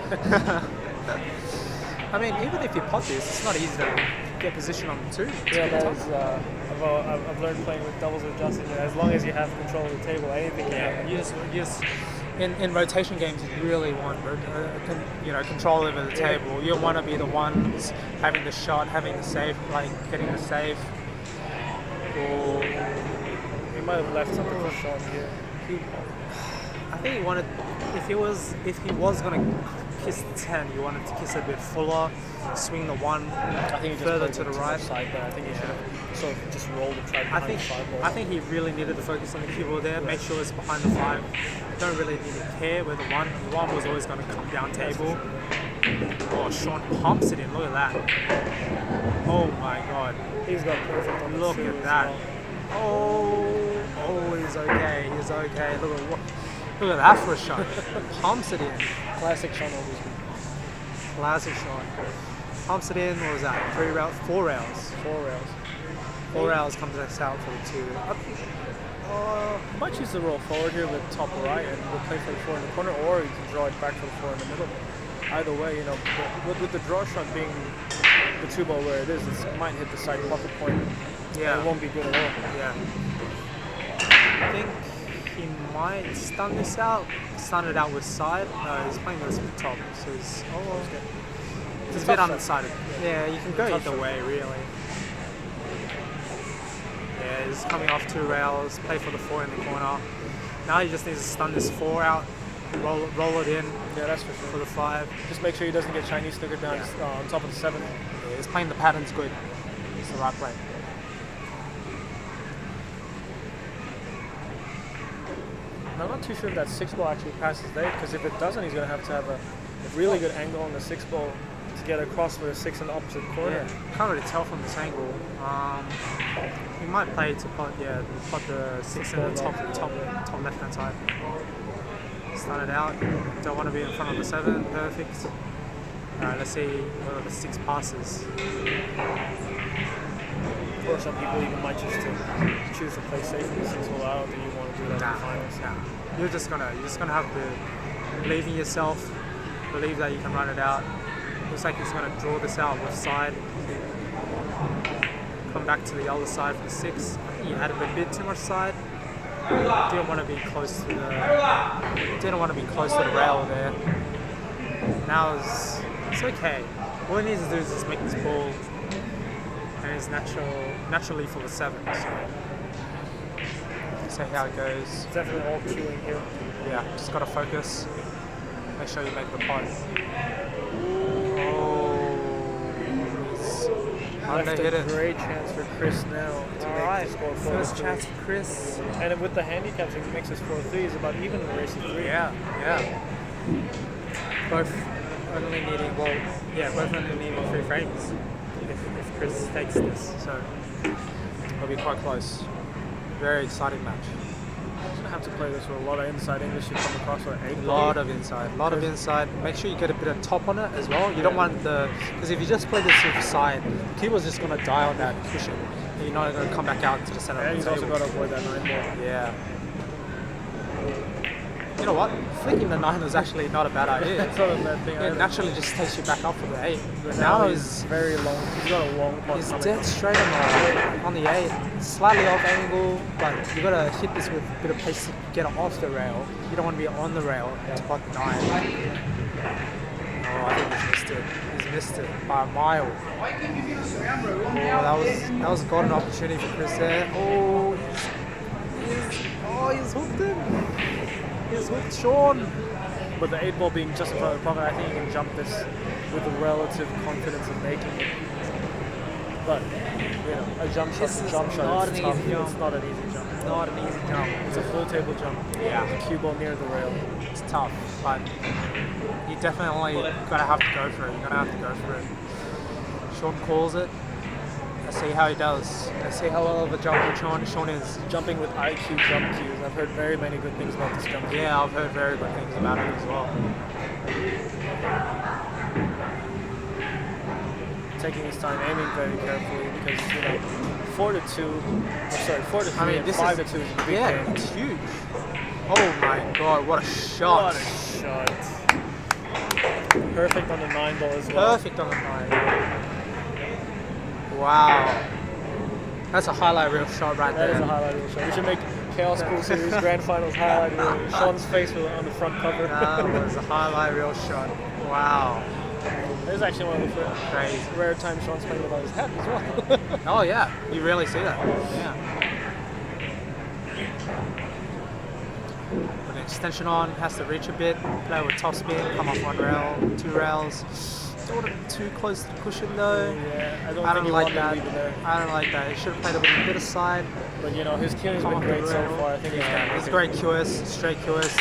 I mean, even if you pot this, it's not easy to get position on the 2. Yeah, that is. I've learned playing with doubles with Justin. As long as you have control of the table, anything can happen. You just in rotation games, you really want control over the table. You want to be the ones having the shot, having the save, like getting the save. Or he might have left something for Shaun here. I think he wanted, if he was going to kiss the 10, you wanted to kiss a bit fuller, swing the 1 I think he further to the right. Side, but I think he should have sort of just rolled the trap behind the 5 ball. I think he really needed to focus on the cue ball there, make sure it's behind the 5. Don't really need to care where the 1 was always going to come down table. Oh, Shaun pumps it in, look at that. Oh my god. He's got perfect on the Look at that. Oh, he's okay. Look at that for a shot. Pumps it in. Classic Shaun Oglesby. Classic Shaun. Pumps it in. What was that? 4 rails. 4 rails comes us out for the 2. Might choose to roll forward here with top right and we'll play for the 4 in the corner, or you can draw it back for the 4 in the middle. Either way, with the draw shot being the 2 ball where it is, it might hit the side pocket point. Yeah. It won't be good at all. Yeah. I think he might stun this out. Stun it out with side. No, he's playing this with top. So he's a bit undecided. Yeah, you can go either way, really. Yeah, he's coming off 2 rails, play for the 4 in the corner. Now he just needs to stun this 4 out, roll it in. Yeah, that's for sure. For the 5. Just make sure he doesn't get Chinese snookered down on top of the 7. Yeah, he's playing the patterns good. It's the right play. I'm not too sure if that 6 ball actually passes there, because if it doesn't, he's going to have a really good angle on the 6 ball to get across for the 6 in the opposite corner. Yeah, can't really tell from this angle. He might play to pot the 6 in the top left hand side. Start it out. Don't want to be in front of the 7. Perfect. Alright, let's see whether the 6 passes. Or some people even might choose to play safe in the 6 ball. I don't think you want to do that in the finals. Nah. You're just gonna have to believe in yourself, believe that you can run it out. Looks like he's gonna draw this out left side. Come back to the other side for the 6. I think he added a bit too much side. Didn't want to be close to the rail there. Now it's okay. All he needs to do is just make this ball, and it's naturally for the 7. So see how it goes. It's definitely all queuing here. Yeah, just gotta focus. Make sure you make the pot. Left a great chance for Chris now to make the score 4-3. First chance for Chris. And with the handicaps, if he makes this 4-3, he's about even in the race of 3. Yeah. Both only needing 3 frames if Chris takes this. So it'll be quite close. Very exciting match. He's going to have to play this with a lot of inside English to come across with 8. A lot of inside. Make sure you get a bit of top on it as well. You don't want because if you just play this to the side, the keyboard's just going to die on that cushion. And you're not going to come back out to the center and of he's the also table. got to avoid that 9 ball. Yeah. You know what? Flicking the 9 was actually not a bad idea. It's not a bad thing. It naturally just takes you back up for the 8. But now he's very long. He's got a long pot. He's dead straight on the 8. Slightly off angle, but you got to hit this with a bit of pace to get it off the rail. You don't want to be on the rail to pot the 9. Oh, I think he's missed it. He's missed it by a mile. Oh, that was a golden opportunity for Chris there. Oh, he's hooked him. He's hooked Shaun. With the 8 ball being just in front of the pocket, I think you can jump this with the relative confidence of making it. But, you know, a jump shot is tough. It's not an easy jump. Not an easy jump. It's a full table jump. Yeah. The cue ball near the rail. It's tough, but you definitely gotta have to go for it. You're gonna have to go for it. Shaun calls it. Let's see how he does. Let's see how well of a jumper Shaun is. Jumping with IQ jump cues. I've heard very many good things about this jump. Yeah, I've heard very good things about it as well. Taking his time, aiming very carefully because, you know, 4 to 3 and 5 to 2 is a big game. It's huge. Oh my god, what a shot. What a shot. Perfect on the 9 ball as well. Perfect on the 9. Wow. That's a highlight reel shot right there. That is a highlight reel shot. We should make Chaos Pool Series Grand Finals highlight reel. Shaun's face on the front cover. That was a highlight reel shot. Wow. This is actually one of the Crazy. rare times Shaun's playing without his hat as well. Oh yeah, you rarely see that. Yeah. Put an extension on, has to reach a bit, play with top spin, come off 1 rail, 2 rails. Sort of too close to the cushion though. Yeah, I don't like that. To leave it there. I don't like that. He should have played a bit aside. But you know, his cueing's been great so far. I think he's a great cueist, straight cueist.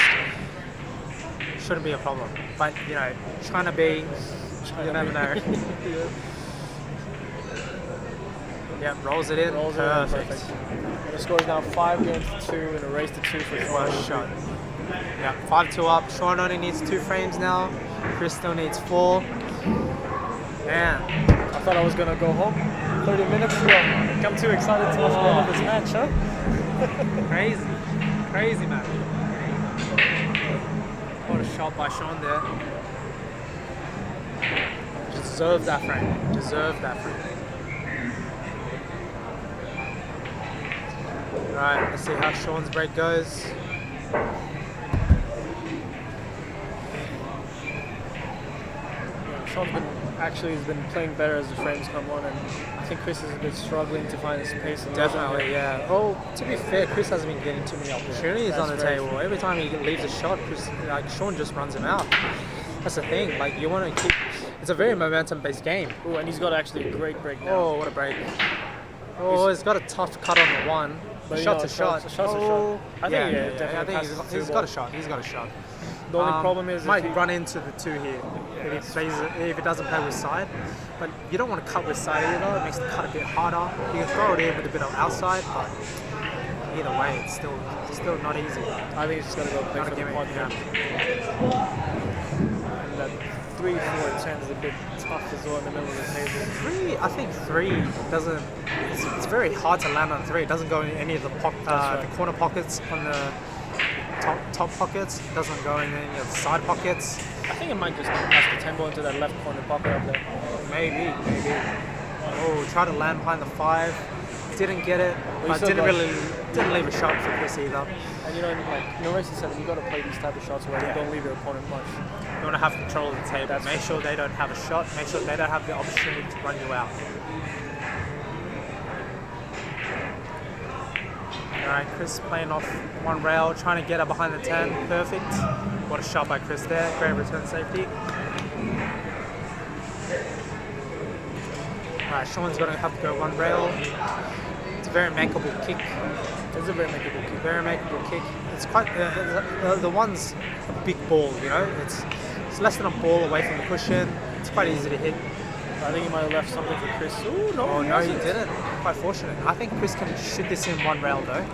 Shouldn't be a problem. But you know, China B, you never know. Yep, rolls it in. Perfect. And the score is now 5 games to 2 in a race to 2 for Shaun. Shot. Yeah, 5-2 up. Shaun only needs 2 frames now. Chris still needs 4. Man, I thought I was gonna go home 30 minutes ago. I'm too excited to watch the end of this match, huh? crazy man. What a shot by Shaun there. Deserved that frame. Right, let's see how Shaun's break goes. Shaun's has been playing better as the frames come on, and I think Chris is a bit struggling to find his pace. Definitely, yeah. Oh, to be fair, Chris hasn't been getting too many opportunities on the table. True. Every time he leaves a shot, Shaun just runs him out. That's the thing. Like you want to keep. It's a very momentum-based game. Oh, and he's got actually a great break now. Oh, what a break! Oh, he's got a tough cut on the 1. But shot's a shot. I think he's got a shot. He's got a shot. The only problem is might run into the 2 here if he doesn't play with side. But you don't want to cut with side either. It makes the cut a bit harder. You can throw it in with a bit of outside, but either way, it's still not easy. I think he's just gonna go play for the point. And that 3, 4, 10 is a bit tough as well in the middle of the table. 3, I think 3 doesn't. It's very hard to land on 3. It doesn't go in any of the the corner pockets on the top pockets. It doesn't go in any of the side pockets. I think it might just pass the 10 ball into that left corner pocket up there. Maybe. Oh, try to land behind the 5. Didn't get it. But didn't leave a shot for Chris either. And you know, like race 7, you got to play these type of shots where you don't leave your opponent much. You want to have control of the table. Make sure they don't have a shot. Make sure they don't have the opportunity to run you out. Alright, Chris playing off 1 rail, trying to get her behind the 10. Perfect. What a shot by Chris there. Great return safety. Alright, Shaun's going to have to go 1 rail. It's a very makeable kick. It's a very makeable kick. Very makeable kick. It's quite the 1's a big ball, you know. It's less than a ball away from the cushion. It's quite easy to hit. I think he might have left something for Chris. Ooh, no, oh no, he didn't. Quite fortunate. I think Chris can shoot this in 1 rail though.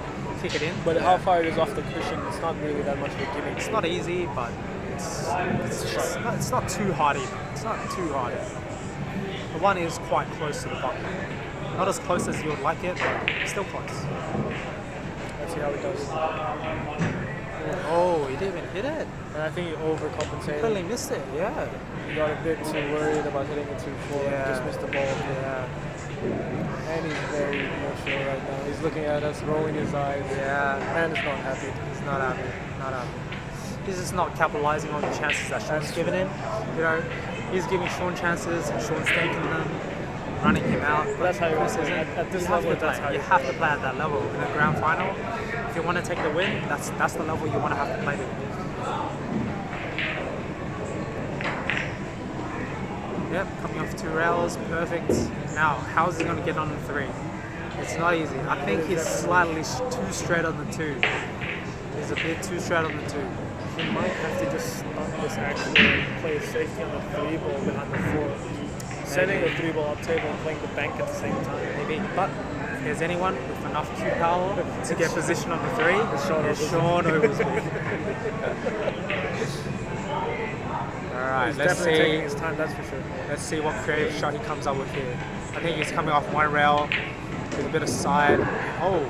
Kick it in. But how far it is off the cushion, it's not really that much of a gimmick. It's not easy, but it's not too hard either. It's not too hard. The 1 is quite close to the bottom. Not as close as you would like it, but still close. Let's see how it goes. Oh, he didn't even hit it. And I think he overcompensated. Completely missed it, yeah. He got a bit too worried about hitting it too full and just missed the ball. Yeah. And he's very emotional right now. He's looking at us, rolling his eyes. Yeah. Man is not happy. He's not happy. Not happy. He's just not capitalizing on the chances that Shaun's given him. You know, he's giving Shaun chances, and Shaun's taking them, running him out. But that's how you Chris play. isn't. At this You have level, to that's play. how You you have to play at that level in a grand final. If you want to take the win, that's the level you want to have to play to. Yep, coming off 2 rails, perfect. Now, how is he going to get on the 3? It's not easy. I think he's slightly too straight on the 2. He's a bit too straight on the 2. He might have to just stop this action and play safety on the 3 ball behind the 4. Sending the 3 ball up table and playing the bank at the same time. Maybe. But if there's anyone with enough Q power to get position on the 3, it's Shaun Oglesby. Alright, He's let's definitely taking see. his time, that's for sure. Let's see what creative shot he comes up with here. I think he's coming off 1 rail with a bit of side. Oh,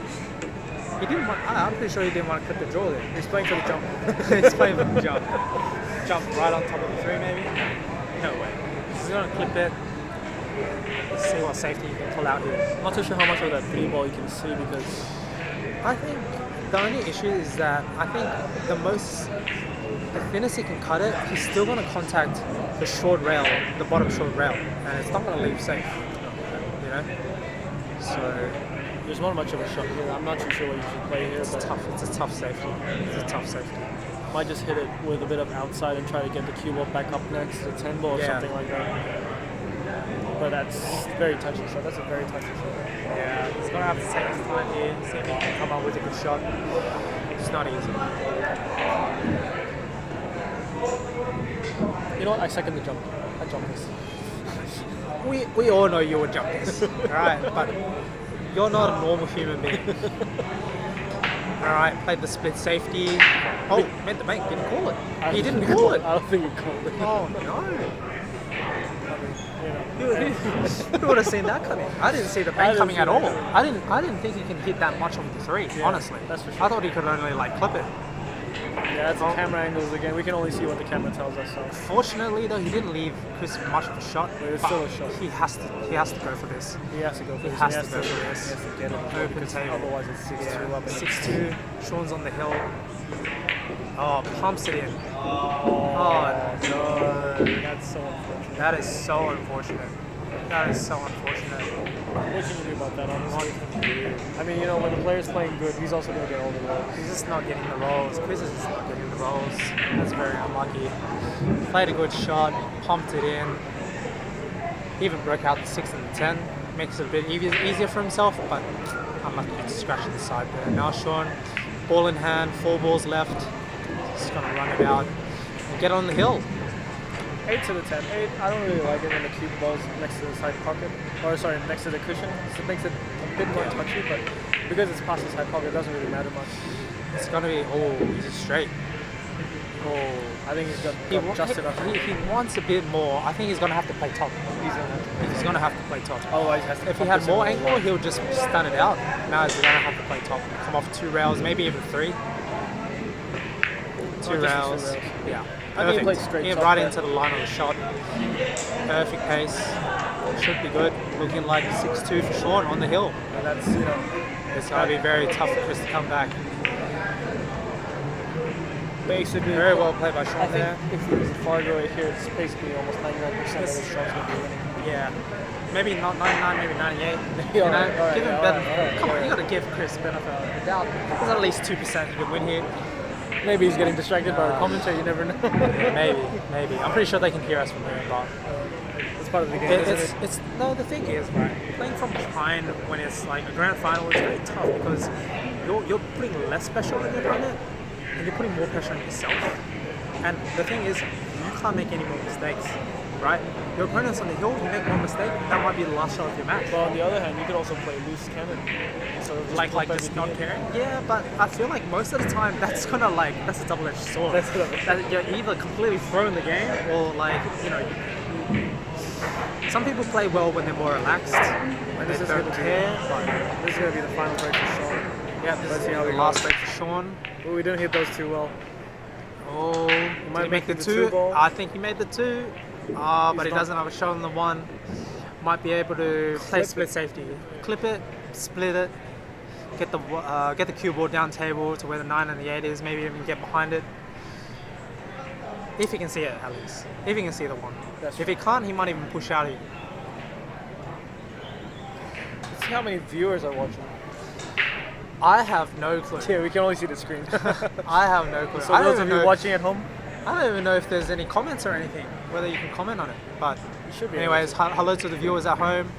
he didn't want. I'm pretty sure he didn't want to clip the draw there. He's playing for the jump. He's playing for the jump. Jump right on top of the 3 maybe? No way. He's gonna clip it. Let's see what safety he can pull out here. I'm not too sure how much of that 3 ball you can see because I think the only issue is that I think the thinnest he can cut it, he's still going to contact the short rail, the bottom short rail, and it's not going to leave safe. You know? So there's not much of a shot here. I'm not too sure what you should play here, it's but tough. It's a tough safety. It's a tough safety. might just hit it with a bit of outside and try to get the cue ball back up next to 10 ball or Yeah. something like that. But that's very touchy, so that's a very touchy shot. Yeah, he's going to have to take his time here, see if he can come up with a good shot. It's not easy. You know what? I second the jump. I jump this. We all know you would jump this, alright? But you're not a normal human being. Alright, played the split safety. Oh, meant the bank, didn't call it. He didn't call it. I don't think he called it. Oh no. You know. Who would have seen that coming? I didn't see the I bank didn't coming see at that all. coming. I didn't think he can hit that much of the 3, Yeah, honestly. that's for sure. I thought he could only like clip it. Yeah, that's the camera angles again. We can only see what the camera tells us. So. Fortunately though, he didn't leave Chris much of a shot. But it's but still a shot. He has to go for this. He has to go for He this. has to go for this. He has to get it. Open Because table. otherwise it's 6-2 up. 6-2. Shaun's on the hill. Oh, pumps it in. Oh, no. That's so unfortunate. That is so unfortunate. That is so unfortunate. What can you do about that, honestly? I mean, you know, when the player's playing good, he's also going to get all the rolls. He's just not getting the rolls. Chris is just not getting the rolls. That's very unlucky. Played a good shot, pumped it in. Even broke out the 6 and the 10. Makes it a bit easier for himself, but unlucky to scratch the side there. Now Shaun, ball in hand, 4 balls left. Just going to run it out and get on the hill. 8 to the 10. 8, I don't really like it when the cue ball's next to the side pocket. Or sorry, next to the cushion. It makes it a bit more touchy, but because it's past the side pocket, it doesn't really matter much. It's going to be, he's straight. Oh, I think he's got just enough. He wants a bit more. I think he's going to have to play top. He's going to have to play top. Otherwise, he has to If he had more angle, he'll just stun it out. Now he's going to have to play top. Come off 2 rails, maybe even 3. 2 just 2 rails. rails. Yeah. I think he Perfect. played straight Yeah, top right there. into the line of the shot. Perfect pace. Should be good. Looking like 6-2 for Shaun on the hill. And that's, you know, It's going to be very tough for Chris to come back. basically. Very well played by I Shaun think there. if he was a far right here, it's basically almost 99% of his shots would be winning. Yeah. Maybe not 99, maybe 98. Yeah, You know, alright, give him yeah, benefit. alright, Come on, yeah. you got to give Chris benefit of the doubt. There's at least 2% he could win here. Maybe he's getting distracted by the commentary, you never know. Maybe. I'm pretty sure they can hear us from here, but That's part of the game, isn't it? no. The thing is, right? Playing from behind when it's like a grand final is very tough because you're putting less pressure on your opponent and you're putting more pressure on yourself. And the thing is, you can't make any more mistakes, right? Your opponent's on the hill. You make one mistake, that might be the last shot of your match. But on the other hand, you could also play loose cannon. So just like pump just not everything in. caring. Yeah, but I feel like most of the time that's a double-edged sword. That's double-edged. That you're either completely throwing the game or like some people play well when they're more relaxed, when This they is don't gonna be- care. But This is going to be the final break for Shaun. yeah, this Let's is see how the we last go. break for Shaun. But we didn't hit those too well. Oh, did might he make the the 2? 2 ball. I think he made the 2. But he not- doesn't have a shot on the 1. Might be able to play Clip split safety. Clip it, split it, get the cue ball down table to where the 9 and the 8 is, maybe even get behind it. If you can see it, at least. If you can see the 1. That's If he can't, he might even push out here. Let's see how many viewers are watching. I have no clue. Yeah, we can only see the screen. I have no clue. So I don't those of even you know. watching at home, I don't even know if there's any comments or anything, whether you can comment on it. But you should be. anyways, hello to the viewers at home.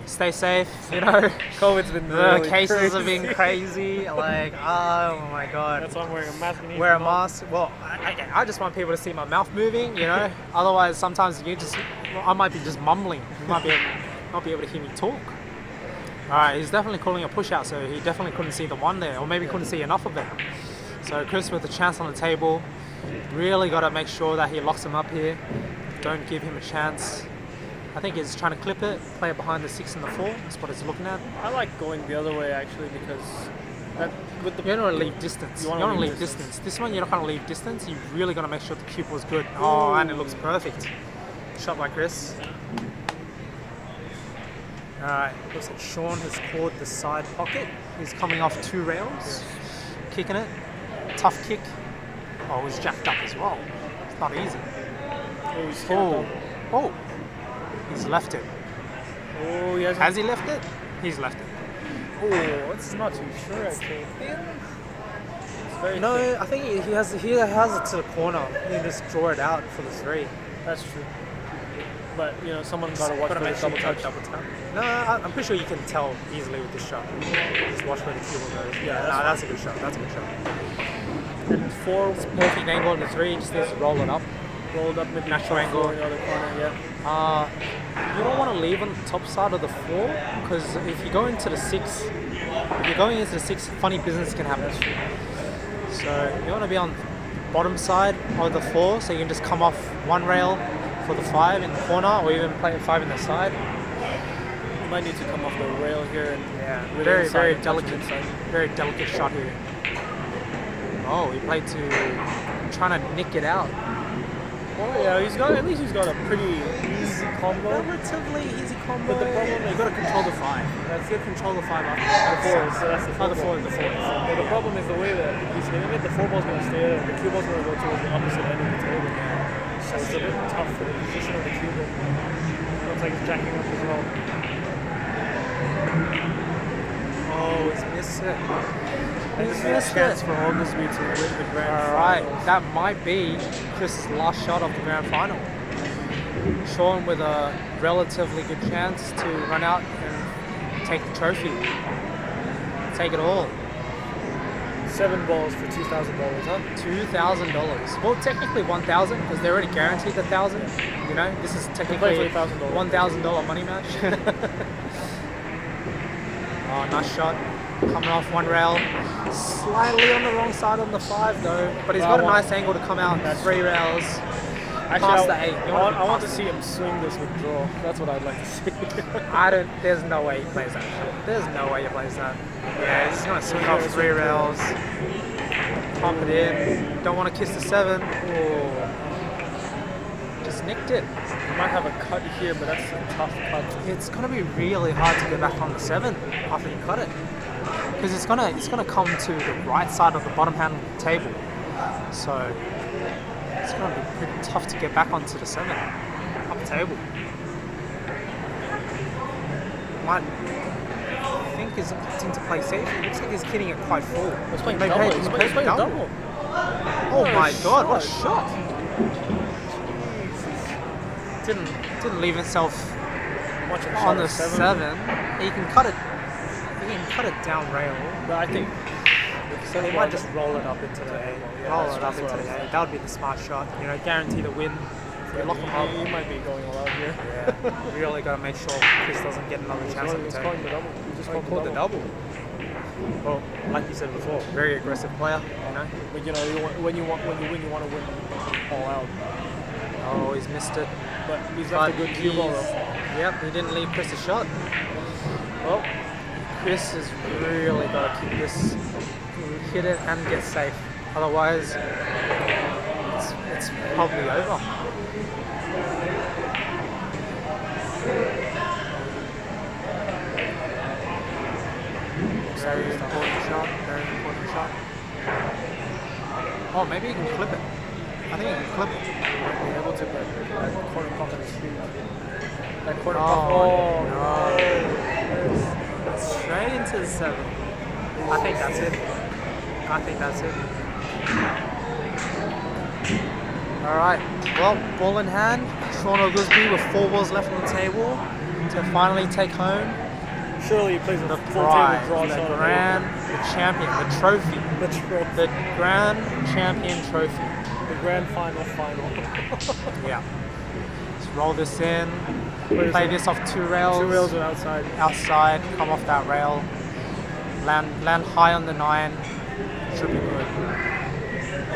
Stay safe. You know, COVID's been the really cases crazy. have been crazy. Like, oh my god. That's why I'm wearing a mask. You need Wear to a know. mask. Well, I just want people to see my mouth moving. You know, otherwise sometimes I might be just mumbling. You might not be able to hear me talk. All right, he's definitely calling a push out, so he definitely couldn't see the one there, or maybe couldn't see enough of it. So Chris with a chance on the table, really got to make sure that he locks him up here. Don't give him a chance. I think he's trying to clip it, play it behind the 6 and the 4. That's what he's looking at. I like going the other way actually because that with the You don't want to leave distance. You want to leave distance. This one, you're not going to leave distance. You really got to make sure the cube was good. Oh, and it looks perfect. Shot by Chris. Alright, looks like Shaun has caught the side pocket. He's coming off 2 rails, kicking it. Tough kick. Oh, it was jacked up as well. It's not easy. Oh, he's Oh, he's left it. Oh, he has. Has he left it? He's left it. Oh, it's not too sure actually. It's very No, thin. I think he has it to the corner. He can just draw it out for the 3. That's true. But you know, someone's got to watch for the double touch. Double tap. No, I'm pretty sure you can tell easily with this shot. Just watch where the cue goes. Yeah, that's a good shot. That's a good shot. And 4 Perfect angle on the 3. Just needs to roll it up. rolled up, maybe Natural angle. in the other corner. Yeah. You don't want to leave on the top side of the 4 because if you go into the 6, if you're going into the 6, funny business can happen. So you want to be on bottom side of the 4 so you can just come off 1 rail for the 5 in the corner or even play 5 in the side. You might need to come off the rail here and with Very, inside very and touch it delicate, inside. very delicate shot here. Oh, he played to trying to nick it out. Well, yeah, at least he's got a pretty easy combo. Relatively easy combo. But the problem is you got to control the 5. That's you control the 5 after The 4, so that's the Oh, the 4, four the 4. But the problem is the way that he's hitting it, the 4 ball's going to stay there, and the cue ball's going to go towards the opposite end of the table. So it's a bit tough for the position of the cue ball. Looks like he's jacking up as well. Oh, he's missed it. And this is a chance for Oglesby to win the grand Alright, finals. that might be Chris's last shot of the grand final. Shaun with a relatively good chance to run out and take the trophy. Take it all. 7 balls for $2,000, huh? $2,000. Well, technically 1,000 because they're already guaranteed the 1,000. You know, this is technically play for $1,000. $1,000 money match. Oh, nice shot. Coming off 1 rail. Slightly on the wrong side on the 5 though, but he's got a nice angle to come out. 3 rails. Past the 8. I want to see him swing this with draw. That's what I'd like to see. There's no way he plays that shot. There's no way he plays that. Yeah, he's gonna swing off 3 rails. Pump it in. Don't want to kiss the 7. Oh. Just nicked it. You might have a cut here, but that's a tough cut. It's gonna be really hard to get back on the 7 after you cut it. Because it's gonna come to the right side of the bottom hand of the table. So it's gonna be pretty tough to get back onto the 7 up table. Might think he's opting to play safe. It looks like he's hitting it quite full. He's playing Maybe- double. hey, He's playing playing double. Oh What a my god, what a shot. shot! Didn't leave himself Much of a on shot the of 7. He can cut it. He can cut it down rail. But I think So they might just roll it up into the 8. Yeah, Roll that's it up what into I the was 8. That would be the smart shot. You know, guarantee the win. You lock him up. He might be going all out here. Yeah, really got to make sure Chris doesn't get another chance on the He's table. calling the double. He just Called called the double. Well, like you said before, very aggressive player. You know. But you know, when you win, you want to win all out. Oh, he's missed it. But he's left a good cue ball he's- though. Yep, he didn't leave Chris a shot. Well, Chris has really got to keep this, hit it and get safe. Otherwise, it's probably over. Very important shot. Very important shot. Oh, maybe he can clip it. I think he can clip it. Might be able to. but that corner pocket is huge. That corner Oh, pocket. no. Straight into the 7. I think that's it. Alright, well, ball in hand. Shaun Oglesby with 4 balls left on the table to finally take home Surely he plays a the full prize, table draw the shot. champion, the trophy. The grand champion trophy. The grand final. Yeah. Let's roll this in. Where is Play it? this off 2 rails. 2 rails and outside. Outside, come off that rail. Land high on the 9. Should be good.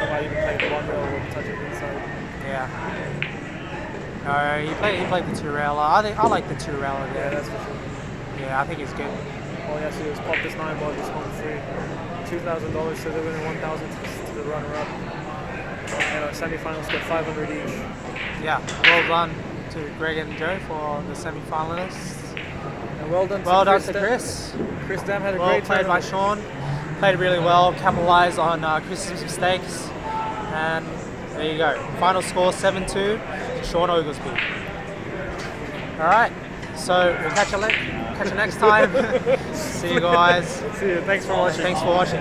Otherwise you can play the 1 rail and touch it inside. Yeah. No, he played the 2 railer. I like the 2 railer Yeah, there. that's for sure. Yeah, I think he's good. All he has to do is pop this 9 ball, just home free. $2,000 to the winner, $1,000 to the runner-up. And our semifinals get 500 each. Yeah, well done to Greg and Joe for the semi-finalists. And well done To Chris. Chris Dam had a Well great played by tournament. Shaun. Played really well, capitalised on Chris's mistakes. And there you go. Final score 7-2 to Shaun Oglesby. Alright, so we'll catch you next time. See you guys. See you. Thanks for watching. Thanks for watching.